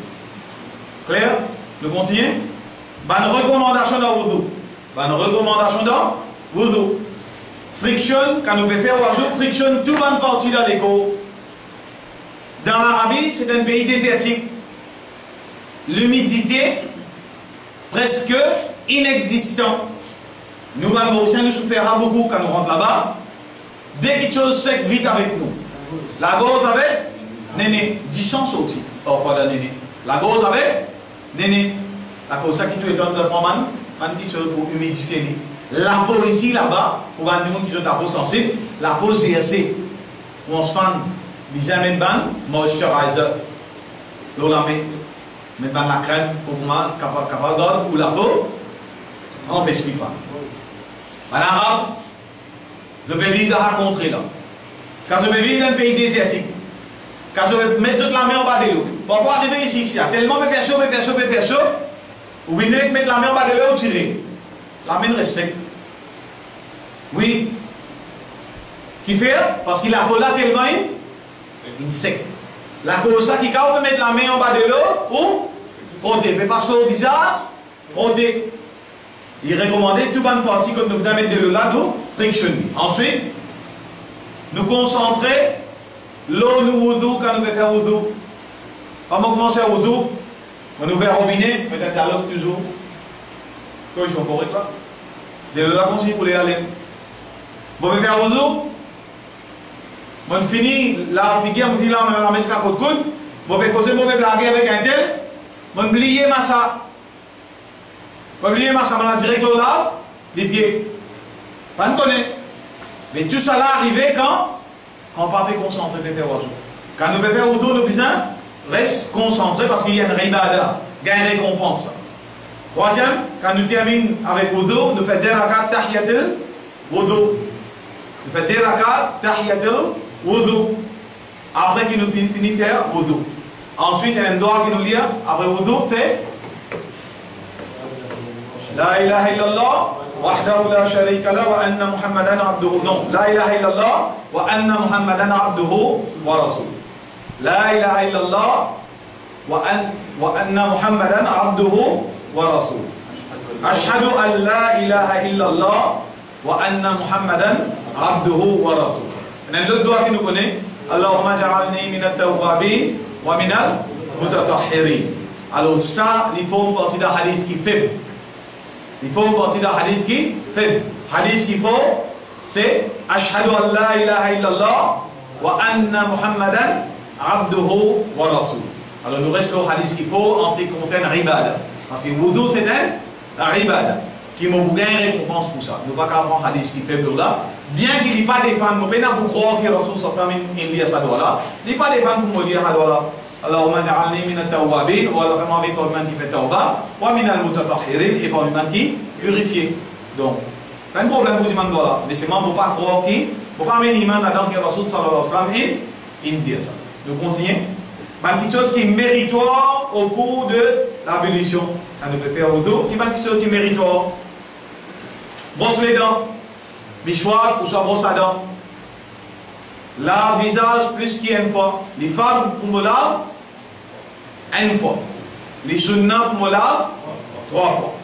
A: Clair? Nous continuons. Bonne recommandation dans Wudu. Bonne recommandation dans Wudu. Friction, quand nous pouvons faire oiseau, friction tout le monde partie dans l'écho. Dans l'Arabie, c'est un pays désertique. L'humidité, presque inexistante. Nous, Marocains, nous souffrons beaucoup quand nous rentrons là-bas. Dès quelque chose sec, vite avec nous. La gauze avec néné. 10 chances aussi, parfois dans néné. La gauze avec néné. La cause ça qui te donne de prendre man qui chose pour humidifier. La peau ici, là-bas, pour les gens qui ont la peau sensible, la peau CRC. On se fait des ban moisturizer. L'eau la met dans la crème pour moi, capable d'ordre ou la peau, empêche les femmes. En arabe, je peux vivre dans la contrée là. Quand je peux vivre dans un pays désertique, quand je peux mettre toute la main en bas de l'eau, parfois arriver ici, tellement de faire chaud, vous venez mettre la main en bas de l'eau, tirer. La main reste sec. Oui. Qui fait? Parce qu'il a peau là tellement sec. La cause ça qui peut mettre la main en bas de l'eau ou frotter. Mais pas sur le visage, frotter. Il recommandait tout bonne partie quand nous allons mettre de l'eau là, nous frictionner. Ensuite, nous concentrer l'eau nous wudu quand nous faisons wudu. Quand on commence à wudu, on ouvre le robinet, peut-être à l'eau toujours. Quand ils sont corrects là, de l'eau là continue pour les aller. Bon, on va faire wudu. On finit la figure, on finit la mèche à côte-côte. On va causer, on va blaguer avec un tel. On oublie massa. On oublie massa, on a direct l'eau là, les pieds. Pas de connaître. Mais tout ça là arrivé quand on ne peut pas concentrer pour faire wudu. Quand nous pouvons faire wudu, nous besoin reste concentré parce qu'il y a une ribada, il y a une récompense. Troisième, quand nous terminons avec wudu, nous faisons 2 rakat tahiyatul wudu. Nous faisons 2 rakat tahiyatul wudu. Après qu'il nous finit de faire wudu. Ensuite, il y a un doigt qui nous lit après wudu, c'est La ilaha illallah wahdahu la sharika la wa anna Muhammadan abduhu. Non, La ilaha illallah wa anna Muhammadan abduhu wa rasul. La ilaha illallah wa anna Muhammadan abduhu wa rasul. Ashhadu an la ilaha illallah wa anna Muhammadan abduhu wa rasul. Et l'autre doigt qui nous connaît, Allahumma ja'alni min at-tawwabin wa min al-mutatahhirin. Alors ça, il faut une partie d'un hadith qui fait. Il faut une partie d'un hadith qui fait. Hadith qu'il faut, c'est Ashhadu an la ilaha illallah wa anna Muhammadan abduhu wa rasul. Alors nous restons au hadith qu'il faut en ce qui concerne Ribada. Parce que wudu c'est un Ribada qui m'a beaucoup de récompense pour ça. Nous ne pouvons pas prendre hadith qui fait là. Bien qu'il n'y ait pas des fans, nous ne pouvons pas croire que Rasul sallallahu alayhi wa sallam il lit ça là. Il n'y a pas des fans pour me dire là. Allahumma ja'alni min at-tawwabin, ou alors vraiment avec parmi qui fait tawba, ou min al-mutatahhirin, et parmi qui purifié. Donc, pas de problème pour dire là, mais c'est moi pour pas croire qui, pour pas mettre l'imam là-dedans que Rasoul sallallahu alayhi wa sallam, il dit ça. Nous continuons. Quelque chose qui est méritoire au cours de l'ablution. On peut faire wudu, qui est quelque chose qui est méritoire. Brosse les dents, mâchoire ou soit brosse à dents. Lave visage plus qu'une fois. Les femmes pour me lave, une fois. Les sunnah pour me lave, 3 fois.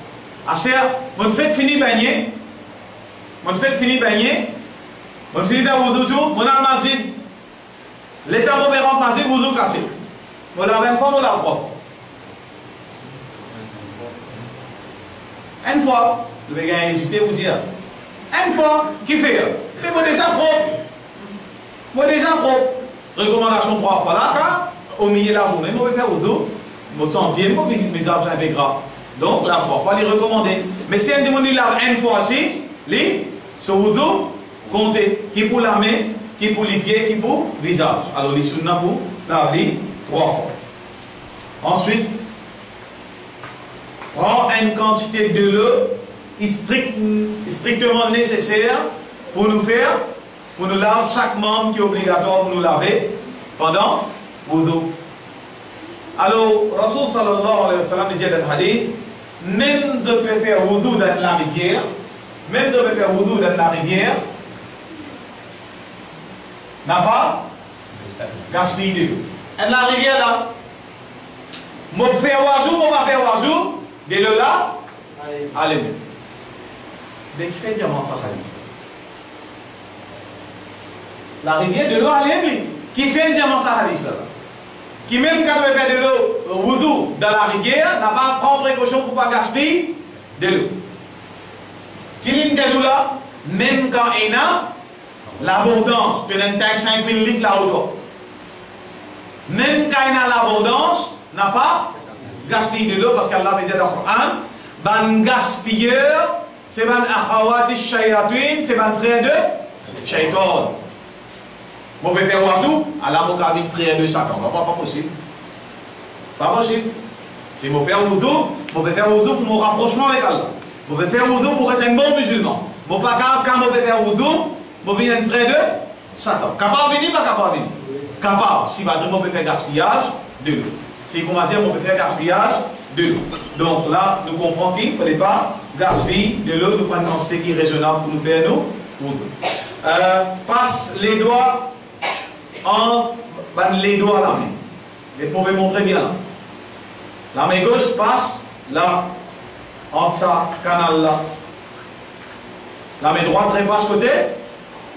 A: Assez, mon fait fini baigner, mon fait fini baigner, mon fini faire wudu tout, mon almazid. L'état mon père en mazid, wudu cassé. Mon lave une fois, mon lave 3 fois. Une fois, je vais gagner hésiter vous dire. Une fois, qui fait? Mais moi déjà propre. Moi déjà propre. Recommandation 3 fois là, au milieu de la journée, je vais faire wudu. Je me sens bien, je vais visage avec gras. Donc, la 3 fois, les recommander. Mais si un démon lave une fois aussi, les, ce wudu, comptez. Qui pour la main, qui pour les pieds, qui pour le visage. Alors, les sunnah pour laver 3 fois. Ensuite, prends une quantité de l'eau strictement nécessaire pour nous faire, pour nous laver chaque membre qui est obligatoire pour nous laver pendant wudu. Alors, Rasul sallallahu alayhi wa sallam dit dans le hadith, même je peux faire wudu dans la rivière, même je peux faire wudu dans la rivière, n'a pas gaspillé de l'eau. Et la rivière là, je peux faire wazou, je peux faire wazou, de l'eau là, allez même. Dès qu'il fait diamant ça hadith. La rivière de l'eau allez même. Qui fait un diamant ça hadith là. Qui même quand on fait de l'eau wudu dans la rivière, n'a pas prendre précaution pour ne pas gaspiller de l'eau. Qui ligne de là, même quand il y a l'abondance, tu as un tank 5000 litres là-haut. Même quand il y a l'abondance, n'a pas gaspillé de l'eau parce qu'Allah me dit dans le Coran, ban gaspilleur, c'est ban akhawati shayatin, c'est ban frère de shaitan. Mon père oiseau, Allah mon cabine frère de Satan. Pas possible. Pas possible. Si mon père oiseau pour mon rapprochement avec Allah. Mon père oiseau pour être un bon musulman. Mon père quand mon père oiseau, mon père un frère de Satan. Capable de venir, pas capable de venir. Capable. Si va dire mon père gaspillage de l'eau. Si comment dire mon père gaspillage de l'eau. Donc là, nous comprenons qu'il ne fallait pas gaspiller de l'eau. Nous prenons une quantité qui est raisonnable pour nous faire nous oiseau. Passe les doigts en les doigts à la main. Et vous pouvez montrer bien là. La main gauche passe là, entre ça, canal là. La main droite repasse côté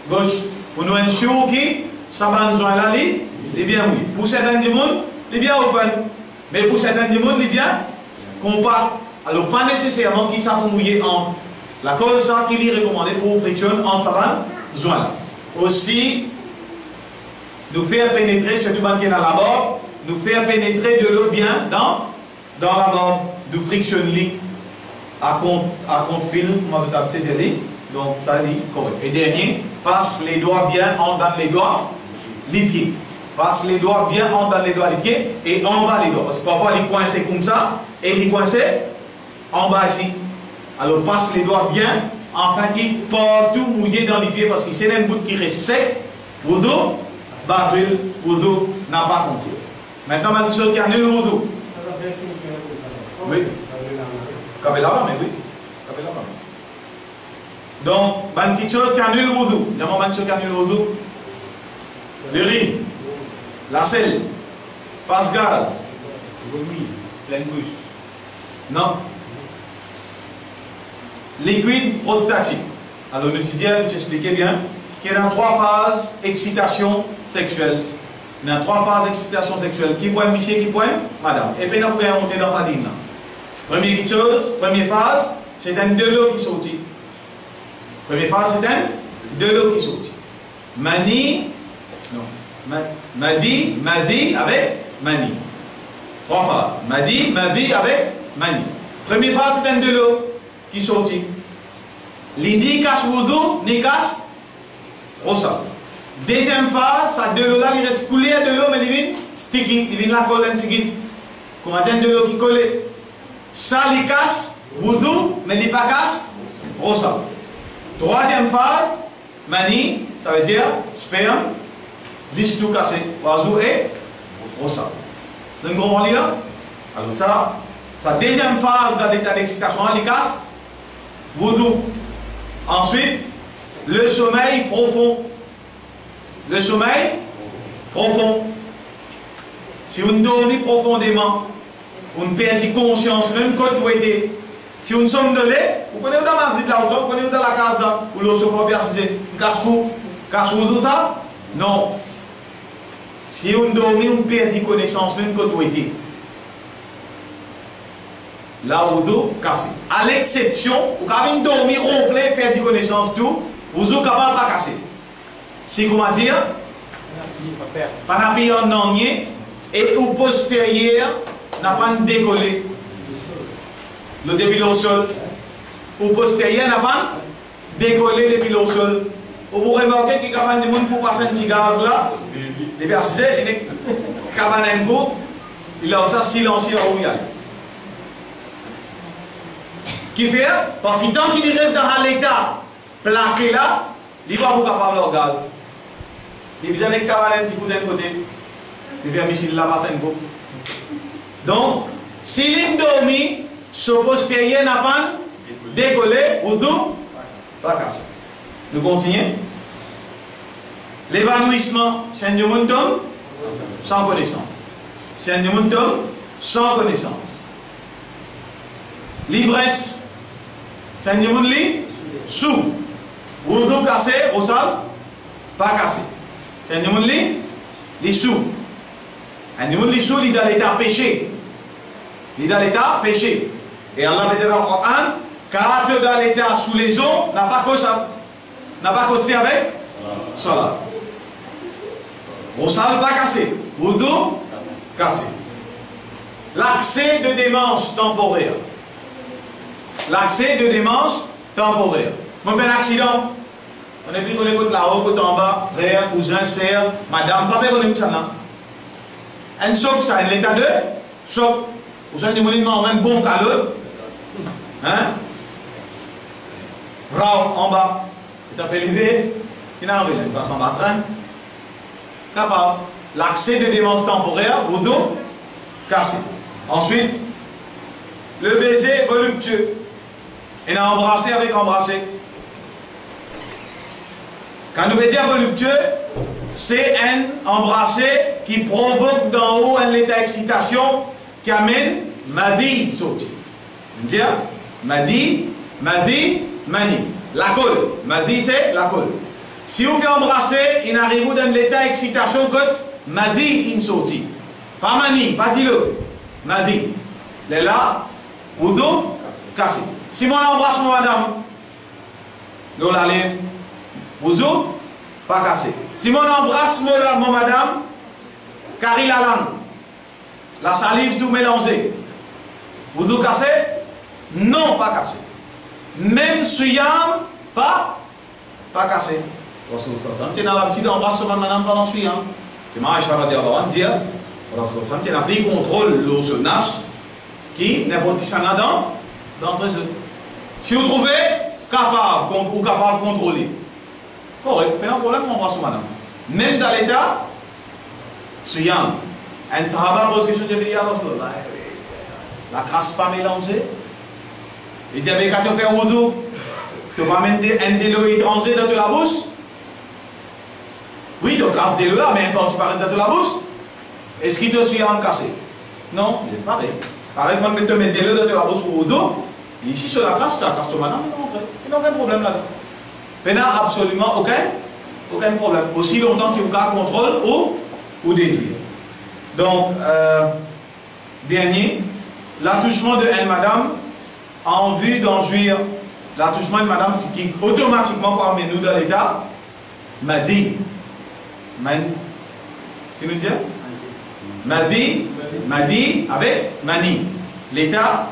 A: gauche. Pour nous, un chiot qui, ça va nous là, il est bien mouillé. Pour certains du monde, il est bien open. Mais pour certains du monde, il est bien compact. Alors, pas nécessairement qu'il soit mouillé entre. La cause, ça qui est recommandé pour friction entre ça va nous là. Aussi, nous faire pénétrer, surtout quand il est dans la borne, nous faire pénétrer de l'eau bien dans la borne, nous frictionner à compte fil, moi je t'ai dit, donc ça dit correct. Et dernier, passe les doigts bien en dans les doigts, les pieds. Passe les doigts bien en dans les doigts, les pieds et en bas les doigts. Parce que parfois les coins c'est comme ça et les coins c'est en bas ici. Alors passe les doigts bien, afin qu'il partout mouillé dans les pieds parce que c'est un bout qui reste sec, wudu, batul, wudu n'a pas compté. Maintenant, une chose qui annule le wudu. Oui. Kabela, mais oui. Kabela, donc, une petite chose qui annule le wudu. J'aimerais une chose qui annule le wudu. L'urine, la selle, passe-gaz.
B: Pleine bouche.
A: Non. Liquide prostatique. Alors, nous t'expliquais bien qu'il y a 3 phases d'excitation sexuelle. Il y a 3 phases d'excitation sexuelle. Qui point monsieur, qui point madame. Et puis, nous pouvons monter dans sa ligne. Première chose, première phase, c'est un de l'eau qui sortit. Première phase, c'est un de l'eau qui sortit. Mani, non. Madi avec mani. 3 phases. Madi avec mani. Première phase, c'est un de l'eau qui sortit. L'indi casse wudu, ni casse rosa. Deuxième phase, ça de l'eau là, il reste coulé de l'eau, mais il vient sticky, il vient la colle un sticky. Comment dire de l'eau qui colle. Ça, il casse, wudu, mais il pas casse, rosa. Troisième phase, mani, ça veut dire sperme, juste tout cassé, oiseau et rosa. Vous comprenez là? Alors ça, sa deuxième phase dans l'état d'excitation, il casse, wudu. Ensuite, le sommeil profond. Le sommeil profond. Si vous dormez profondément, vous perdez conscience, même quand vous êtes. Si vous sommes de lait, vous connaissez dans la zone là, vous connaissez dans la casa, où l'eau se fait percer, casse-vous tout ça? Non. Si vous dormez, vous perdez connaissance, même quand vous êtes. Là, vous cassez. À l'exception, vous avez dormi, ronflé, perdu connaissance, tout, vous êtes capable de pas casser. Si comment dire, pas d'appuyer en ornier et au postérieur n'a pas décollé le début au sol. Au postérieur n'a pas décollé depuis le sol. Vous remarquez qu'il y a des gens pour passer un petit gaz là, les personnes, il est cabane il a ça silencieux où il y a. Qui fait? Parce que tant qu'il reste dans l'état plaqué là, il va vous capable le gaz. Il vient avec un petit coup d'un côté. Il vient missile là, passer un coup. Donc, si l'indomie, ce postérieur n'a pas décollé, ou tout, pas cassé. Nous continuons. L'évanouissement, c'est un momentum sans connaissance. C'est un momentum sans connaissance. L'ivresse, c'est un momentum sous. Wudu cassé, au sol, pas cassé. C'est un monde les sous. Un monde les sous, il est dans l'état péché. Il est dans l'état péché. Et Allah dit dans le Coran, car dans l'état sous les eaux, n'a pas costé avec cela. Au sol, pas cassé. Wudu, cassé. L'accès de démence temporaire. L'accès de démence temporaire. On fait un accident. On est vu qu'on écoute là-haut, côté en bas, frère, cousin, sœur, madame, pas on aime ça là. Un choc, ça, un état de choc. Vous avez dit, on a un bon calot. Hein? Bravo, en bas. Tu t'appelles levé, il a envie, il passe en bas, train. Capable. L'accès de démence temporaire, au dos, cassé. Ensuite, le baiser voluptueux. Il a embrassé avec embrassé. Quand nous disons voluptueux, c'est un embrassé qui provoque d'en haut un état d'excitation qui amène madi sorti. Dire madi, mani. La colle. Madi c'est la colle. Si vous pouvez embrasser, il arrive dans l'état d'excitation que madi in sorti. Pas mani, pas dis-le. Madi. Il est là, wudu, cassé. Si moi embrasse madame, nous la lève. Wudu, pas cassé. Si mon embrasse mon madame, car il a langue, la salive tout mélangée. Wudu cassé? Non, pas cassé. Même suyam, pas cassé. Tu n'as pas l'habitude d'embrasser ma madame pendant suyam. C'est ma chara de Allah dire. Tu n'as pris contrôle l'os nafs qui n'importe qui s'en a dans le jeu. Si vous trouvez capable ou capable de contrôler. Correct, mais un problème, on va sur madame. Même dans l'état, suyam, un sahaba pose question de dire la crasse pas mélangée. Il dit, mais quand tu fais wudu, tu vas mettre un délo étranger dans la bouche. Oui, tu crasses délo là, mais un parti paraît dans la bouche. Est-ce qu'il te suyam cassé? Non, c'est pareil. Pareil, quand tu mets un délo dans la bouche pour wudu, ici sur la crasse, tu as cassé ton madame, il n'y a aucun problème là-dedans. Il n'y a absolument aucun problème. Aussi longtemps qu'il y a contrôle ou désir. Donc, dernier, l'attouchement de une madame en vue d'enjouir. L'attouchement de madame, c'est qui automatiquement parmi nous dans l'état madi. Qui nous dit? Madi avec mani. L'état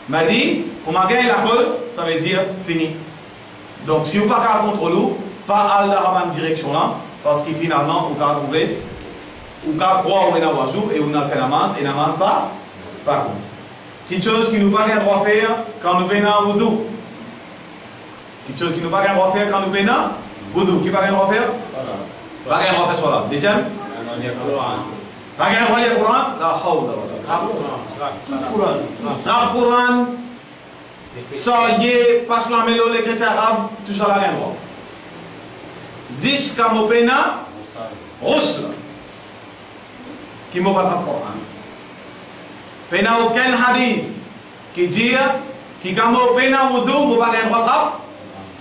A: madi, on m'a gagné la colle, ça veut dire fini. Donc, si vous n'avez pas qu'à contrôler, pas à la direction là, parce que finalement, on a trouvé, on a croire au wazou et on a fait namaz, et namaz pas contre. Quelque chose qui nous pas qu'un droit faire quand nous payons un wudu. Quelque chose qui nous pas qu'un droit faire quand nous payons un wudu. Qui pas qu'un droit faire? Pas qu'un droit faire sur là. Deuxième? Pas qu'un droit lire le Coran? La hawla. Rap Coran, ça y est, passe la mélo, les chrétiens arabes, tout ça là, rien droit. Jusqu'à mon pena, Rusla, qui m'a pas le Coran. Pena aucun hadith qui dit que quand mon pena wudu, mon pas un droit rap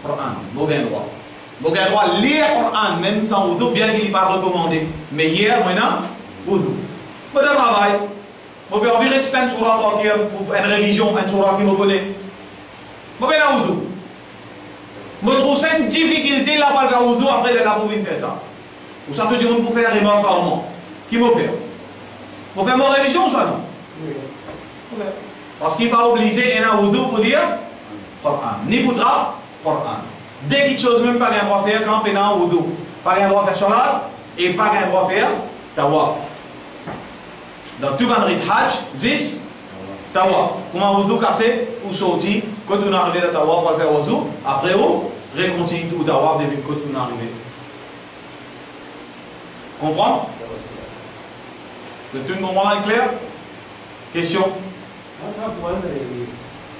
A: Coran, mon gain droit. Mon gain droit lire Coran, même sans wudu, bien qu'il n'est pas recommandé. Mais hier, maintenant, wudu. Mon travail. Je vais envier rester un surah pour une révision, un surah qui me connaît. Je vais aller wudu. Je trouve une difficulté là pour faire wudu après la pour faire ça. Ou ça te dit pour faire remarque par moment. Qui me fait? Pour faire mon révision, ça non? Oui. Parce qu'il n'est pas obligé un wudu pour dire Coran. Ni pour drap, Coran. Dès qu'il chose même pas un droit faire quand on a un wudu. Pas un droit faire salat et pas un droit faire tawaf. Dans tout le Hajj, 10 tawaf. Comment wudu cassé ou sorti, quand on est arrivé à tawaf, on va faire wudu, après on recontinue tout tawaf depuis quand on est arrivé. Comprends? Tout le monde est clair? Question?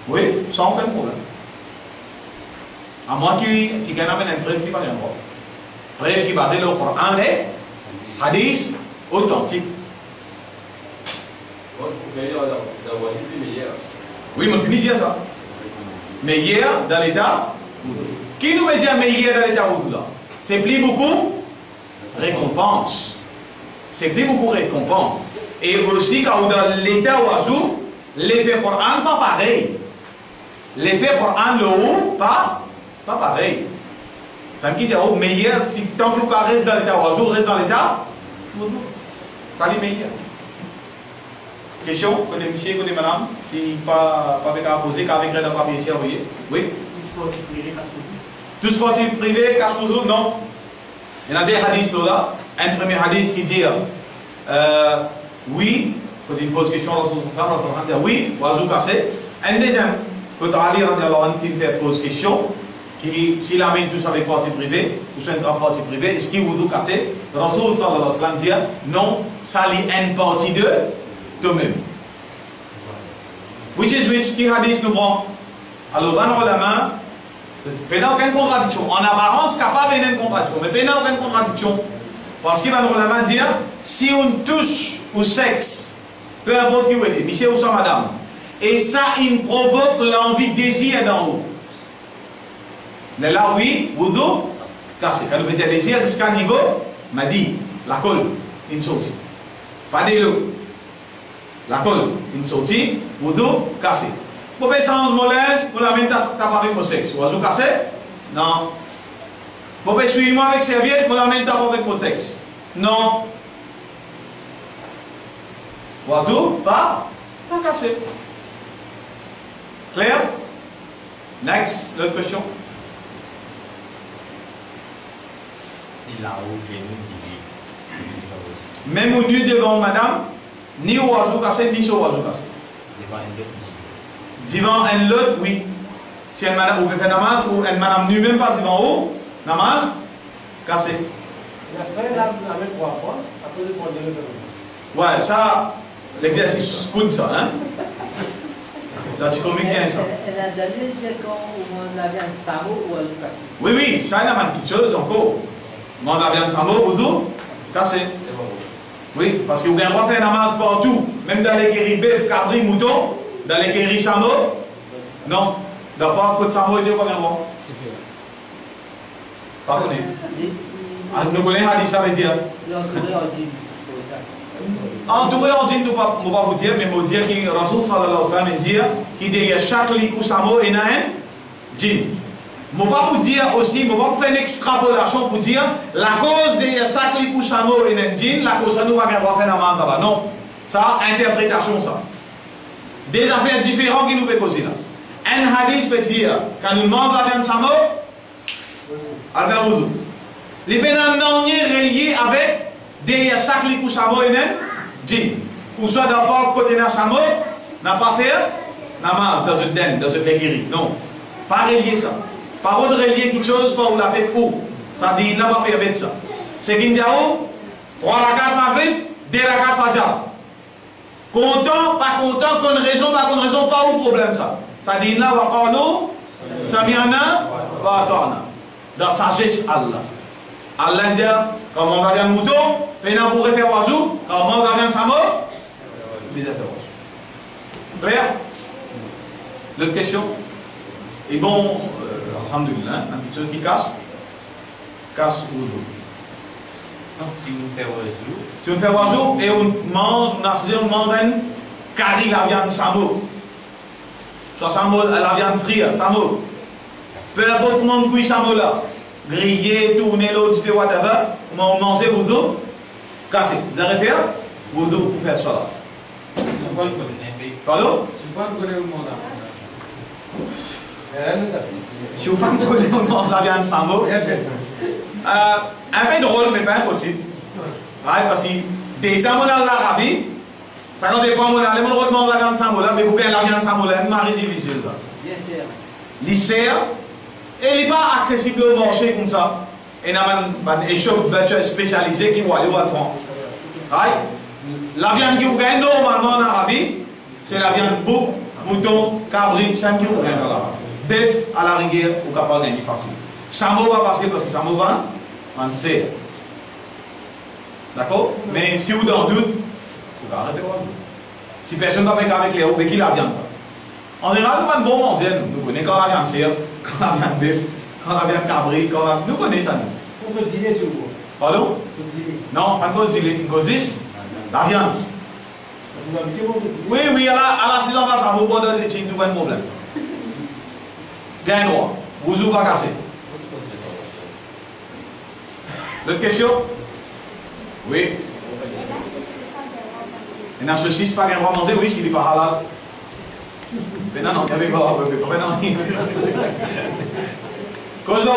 A: Oui, sans aucun problème. À moins qu'il y ait un preuve qui va bien voir. Preuve qui est basé sur le Coran et hadith authentique. Oui, mais on finit de dire ça. Mais hier, dans l'état, qui nous veut dire mais hier dans l'état wudu là? C'est plus beaucoup récompense. C'est plus beaucoup récompense. Et aussi, quand dans l'état wudu, l'effet Coran pas pareil. L'effet Coran le haut, pas pareil. Ça me dit, oh, mais hier, si tant que tu restes dans l'état wudu, reste dans l'état wudu. Ça dit meilleur. Question, connaît monsieur, connaît madame, si pas avec à poser, qu'avec un papier ici envoyé. Oui. Tout sportif privé, casse-pouzou, non. Il y en a des hadiths là. Un premier hadith qui dit oui, quand il pose question, on dit oui, oiseau cassé. Un deuxième, quand Ali pose question, qui s'il amène tous avec partie privée, ou soit une partie privée, est-ce qu'il vous cassé? Rasoul sallallahu alayhi wa sallam dit non, ça lit une partie de toi-même. Which is which, qui hadith nous prend? Alors, ban ulama, il n'y a aucune contradiction. En apparence, capable d'une contradiction, mais il n'y a aucune contradiction. Parce qu'il va nous dire, si on touche au sexe, peu importe qui vous êtes, monsieur ou soit madame, et ça, il provoque l'envie, désir d'en haut. Mais là, oui, wudu, cassé. Quand on veut dire désir, jusqu'à un niveau, m'a dit, la colle, une chose. Pas des lots. La colle, une sortie, wudu, cassé. Vous pouvez sans molège, vous l'avez tapé avec mon sexe. Oiseau cassé? Non. Vous pouvez suivre moi avec serviette, vous l'avez tapé avec mon sexe. Non. Oiseau, pas cassé. Clair? Next, l'autre question.
B: Si là-haut, j'ai une
A: même au nu devant madame, ni au oiseau cassé, ni sur oiseau cassé. Devant un lot, oui. Si une madame, vous pouvez faire namaz, ou une madame nue même pas devant haut, namaz, cassé. Ouais, ça, l'exercice coûte ça, hein. Là, tu comiques bien ça. Oui, oui, ça, il y a une petite chose encore. On a bien de sambo, ouzou, cassé. Oui, parce que vous avez le droit de faire namaz partout, même dans les guéris bœuf, cabri, mouton, dans les guéris chameau. Non, d'abord, côté sambo, Dieu connaît moi. Pas connu. Nous connaissons hadith, ça veut dire. Entouré en djinn, nous ne pouvons pas vous dire, mais vous dire que Rasoul sallallahu alayhi wa sallam dit qu'il derrière chaque likou samo, il y a un djinn. Je ne peux pas vous dire aussi, je ne peux pas faire une extrapolation pour dire la cause de chaque likou samo et un djinn, la cause ça nous va faire namaz là-bas. Non, ça, interprétation ça. Des affaires différentes qui nous peuvent causer là. Un hadith peut dire, quand nous demandons la viande samo, elle fait wudu. Les pénales non reliés avec derrière ça qui couche à moi et ou soit d'abord côté na samo n'a pas fait n'a mal dans une den dans une guéri non pas relié ça par contre relié quelque chose pour la tête où ça dit n'a pas fait avec ça c'est qu'il y a où 3 rakat maghrib 2 rakat fajr content pas content qu'on raison pas un problème ça dit là va parler samiana wa atana dans sagesse Allah dit comment on va bien mouton maintenant pour faire oiseau comment on va bien samo les affaires. Clair? L'autre question? Et bon, alhamdoulilah, un petit chose qui casse oiseau.
B: Si on fait oiseau.
A: Si on fait oiseau et on mange un curry la viande samo. Soit samo, la viande frite, samo. Peu importe comment on cuit samo là. Grillé, tourné l'autre, fait whatever. On mange oiseau, cassé. Vous avez fait oiseau pour faire ça là. Pardon?
C: Si vous ne connaissez
A: Si vous ne connaissez pas la viande samo, un peu drôle, mais pas impossible. Parce que déjà, on a l'Arabie, ça quand des fois, on a la viande samo, mais vous avez la viande samo, c'est mari difficile. L'ICR, elle n'est pas accessible au marché comme ça. Et il y a une échoppe spécialisée qui va aller prendre. La viande qui vous gagne normalement en Arabie, c'est la viande bouc, mouton, cabri, ça qui vous gagne là. Bœuf à la rigueur, vous pouvez pas gagner facile. Samo va passer parce que Samo va en serre. D'accord? Mais si vous en doute, vous pouvez arrêter. Si personne ne va pas avec les hauts, mais qui la viande ça? En général, nous avons bon manger, nous connaissons quand la viande serre, quand la viande bœuf, quand la viande cabri, nous connaissons ça.
C: Pour le dîner, c'est où?
A: Pardon? Non, pas de cause dîner, une cause la viande. Oui, à la saison, ça vous donne des petits problèmes. Bien noir, vous pas cassé. L'autre question? Oui. Et dans ce 6, pas qu'un roi manger, oui, s'il n'est pas halal. Mais non, il n'y avait pas. Quand je dis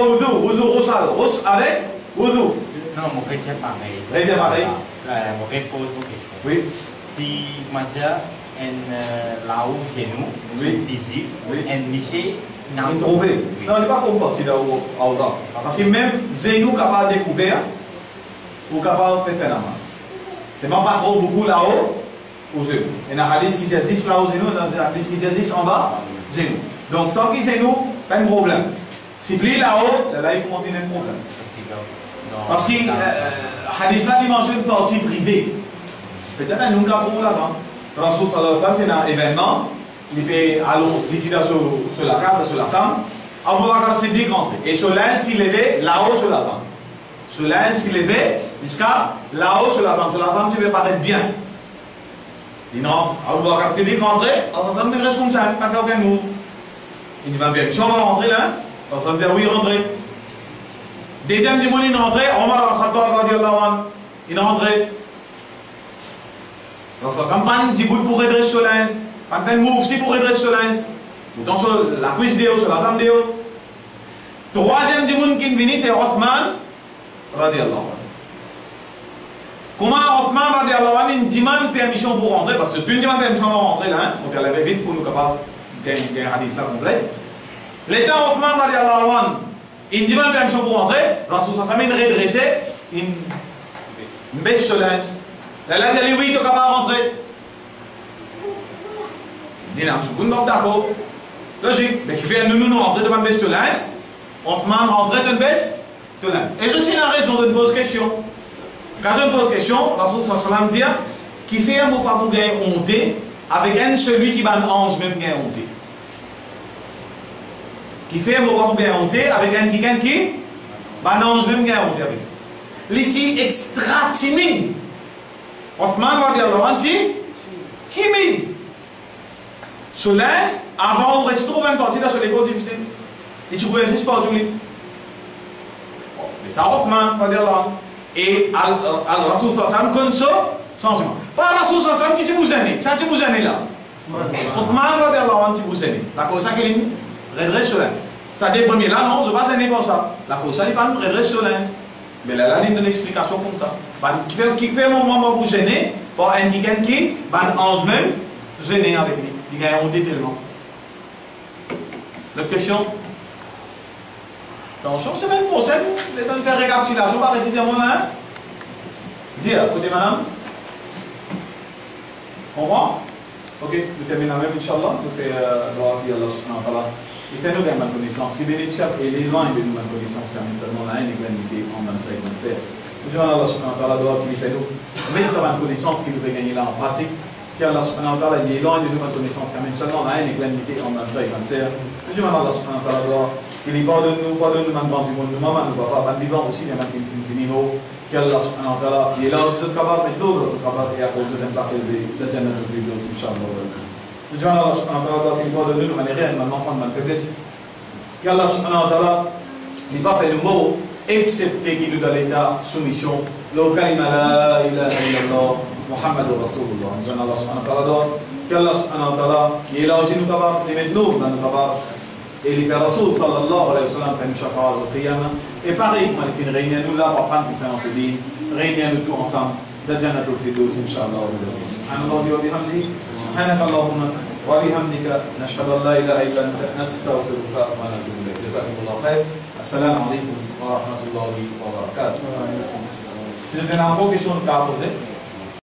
A: wudu, ros avec wudu.
B: Non, mon chrétien pareil.
A: C'est pareil.
B: Mon repose une question.
A: Oui.
B: Si matière là-haut chez nous, visible, un niché,
A: non, trouvé. Non, il n'est pas comme parti là-haut. Parce que même Zénou capable de découvrir, ou capable de faire la masse. C'est même pas trop beaucoup là-haut, aux Zénou. Il y a un hadith qui dit 10 là-haut, Zénou, il y a un hadith qui dit 10 en bas, Zénou. Donc, tant qu'il Zénou, pas de problème. Si plie là-haut, là, il commence à y avoir un problème. Parce que hadith là, il mange une partie privée. Peut-être un nouveau pour là-dedans. Rasoul sallallahu alayhi wa sallam, c'est un événement. Il peut aller tirer sur la carte, sur la sambre. Abu Bakr Siddiq rentre. Et sur l'un s'il levait là-haut sur la sambre. Sur l'un s'il levait jusqu'à là-haut sur la sambre. Sur la sambre, tu veux paraître bien. Il rentre. Abu Bakr Siddiq rentre. Il reste comme ça, pas faire aucun move. Il dit, bien, si on va rentrer là, on va dire oui, rentrer. Deuxième du monde, il rentre. Omar al-Khattab, il rentre. Parce que ça me prend un petit bout pour redresser sur l'ins. Pas de move aussi pour redresser sur l'ins. Autant sur la cuisse de haut, sur la jambe de haut. Troisième du monde qui vient, c'est Othman radiallahu anhu. Comment Othman radiallahu anhu une demande permission pour rentrer? Parce que tu une demande permission pour rentrer là, donc elle avait vite pour nous capables de gagner un hadith là complet. L'état Othman radiallahu anhu, une demande permission pour rentrer, Rasoul sallallahu alayhi wa sallam redressait une baisse sur l'ins. La langue de oui, tu es capable de rentrer. Il dit, non, d'accord. Logique. Mais qui fait nous rentrer devant une baisse de linge, on se met à rentrer dans une baisse de linge. Et je tiens la raison de te poser question. Quand je me pose question, Rasoul sallam dit, qui fait un mot pas pour gagner honte avec un celui qui va un ange même gagner honte. Qui fait un mot pas pour gagner honte avec un qui va un ange même gagner honte. L'iti extra timide. Othman radiallahu anhu, timide. Sur l'Est, avant, on trouve une partie là sur les côtes difficiles. Et tu pouvais essayer partout. Mais ça, Othman radiallahu anhu. Et Al-Rasoul sallam comme ça, sentiment. Pas Al-Rasoul sallam qui te vous aime. Ça, tu vous aime là. Othman radiallahu anhu, tu vous aime. La cause, ça qu'il redresse sur l'Est. Ça dépend là, non, je ne vais pas aimer pour ça. La cause, ça n'est pas redresse sur l'Est. Mais là, il donne une explication comme ça. Qui fait un moment pour gêner, pour indiquer qui, ange même, gêné avec lui. Il a honte tellement. La question. Attention, c'est même pour ça, je vais faire récapitulation, pas réciter mon nom. Dis, écoutez, madame. Comprends? Ok, nous terminons même, Inch'Allah. Nous faisons droit à Allah subhanahu wa ta'ala. Il fait nous gagner ma connaissance, qui bénéficie et l'éloigne de nous ma connaissance, car nous seulement là, une équité en même temps. Nous disons Allah subhanahu wa ta'ala, droit qui fait nous. Mais ça va une connaissance qui nous fait gagner là en pratique. Car Allah subhanahu wa ta'ala, il est loin de nous ma connaissance, car nous seulement là, une équité en même temps. Nous disons Allah subhanahu wa ta'ala, droit qu'il pardonne nous, même dans du monde, nous, maman, nous, papa, pas vivant aussi, mais même qui nous qu'Allah subhanahu wa ta'ala, il est là aussi, c'est capable, mais d'autres sont capables, et à cause de place élevée, de Jannah de Firdaus, Inch'Allah. Nous disons Allah subhanahu wa ta'ala, qu'il pardonne nous, mais réellement, prendre ma faiblesse. Qu'Allah subhanahu wa ta'ala, il va faire le mot, excepté qu'il nous donne l'état soumission, le kalima la ilaha illallah, Muhammad Rasulullah. Nous disons Allah subhanahu wa ta'ala, qu'Allah subhanahu wa ta'ala, il est là aussi, nous capables, et maintenant, nous capables. Et les Rasul sallallahu alayhi wa sallam fait une shafa'at au qiyamah. Et pareil, réunions-nous là pour prendre une séance de din, réunions-nous tous ensemble. La Jannatul Firdaus, Inch'Allah. Subhanallah wa bihamdihi, subhanaka Allahumma wa bihamdika, nashhadu an la ilaha illa anta, nastaghfiruka wa natubu ilayk. Jazakumullah khair. Assalamu alaikum wa rahmatullahi wa barakatuh. Si vous avez une question à poser.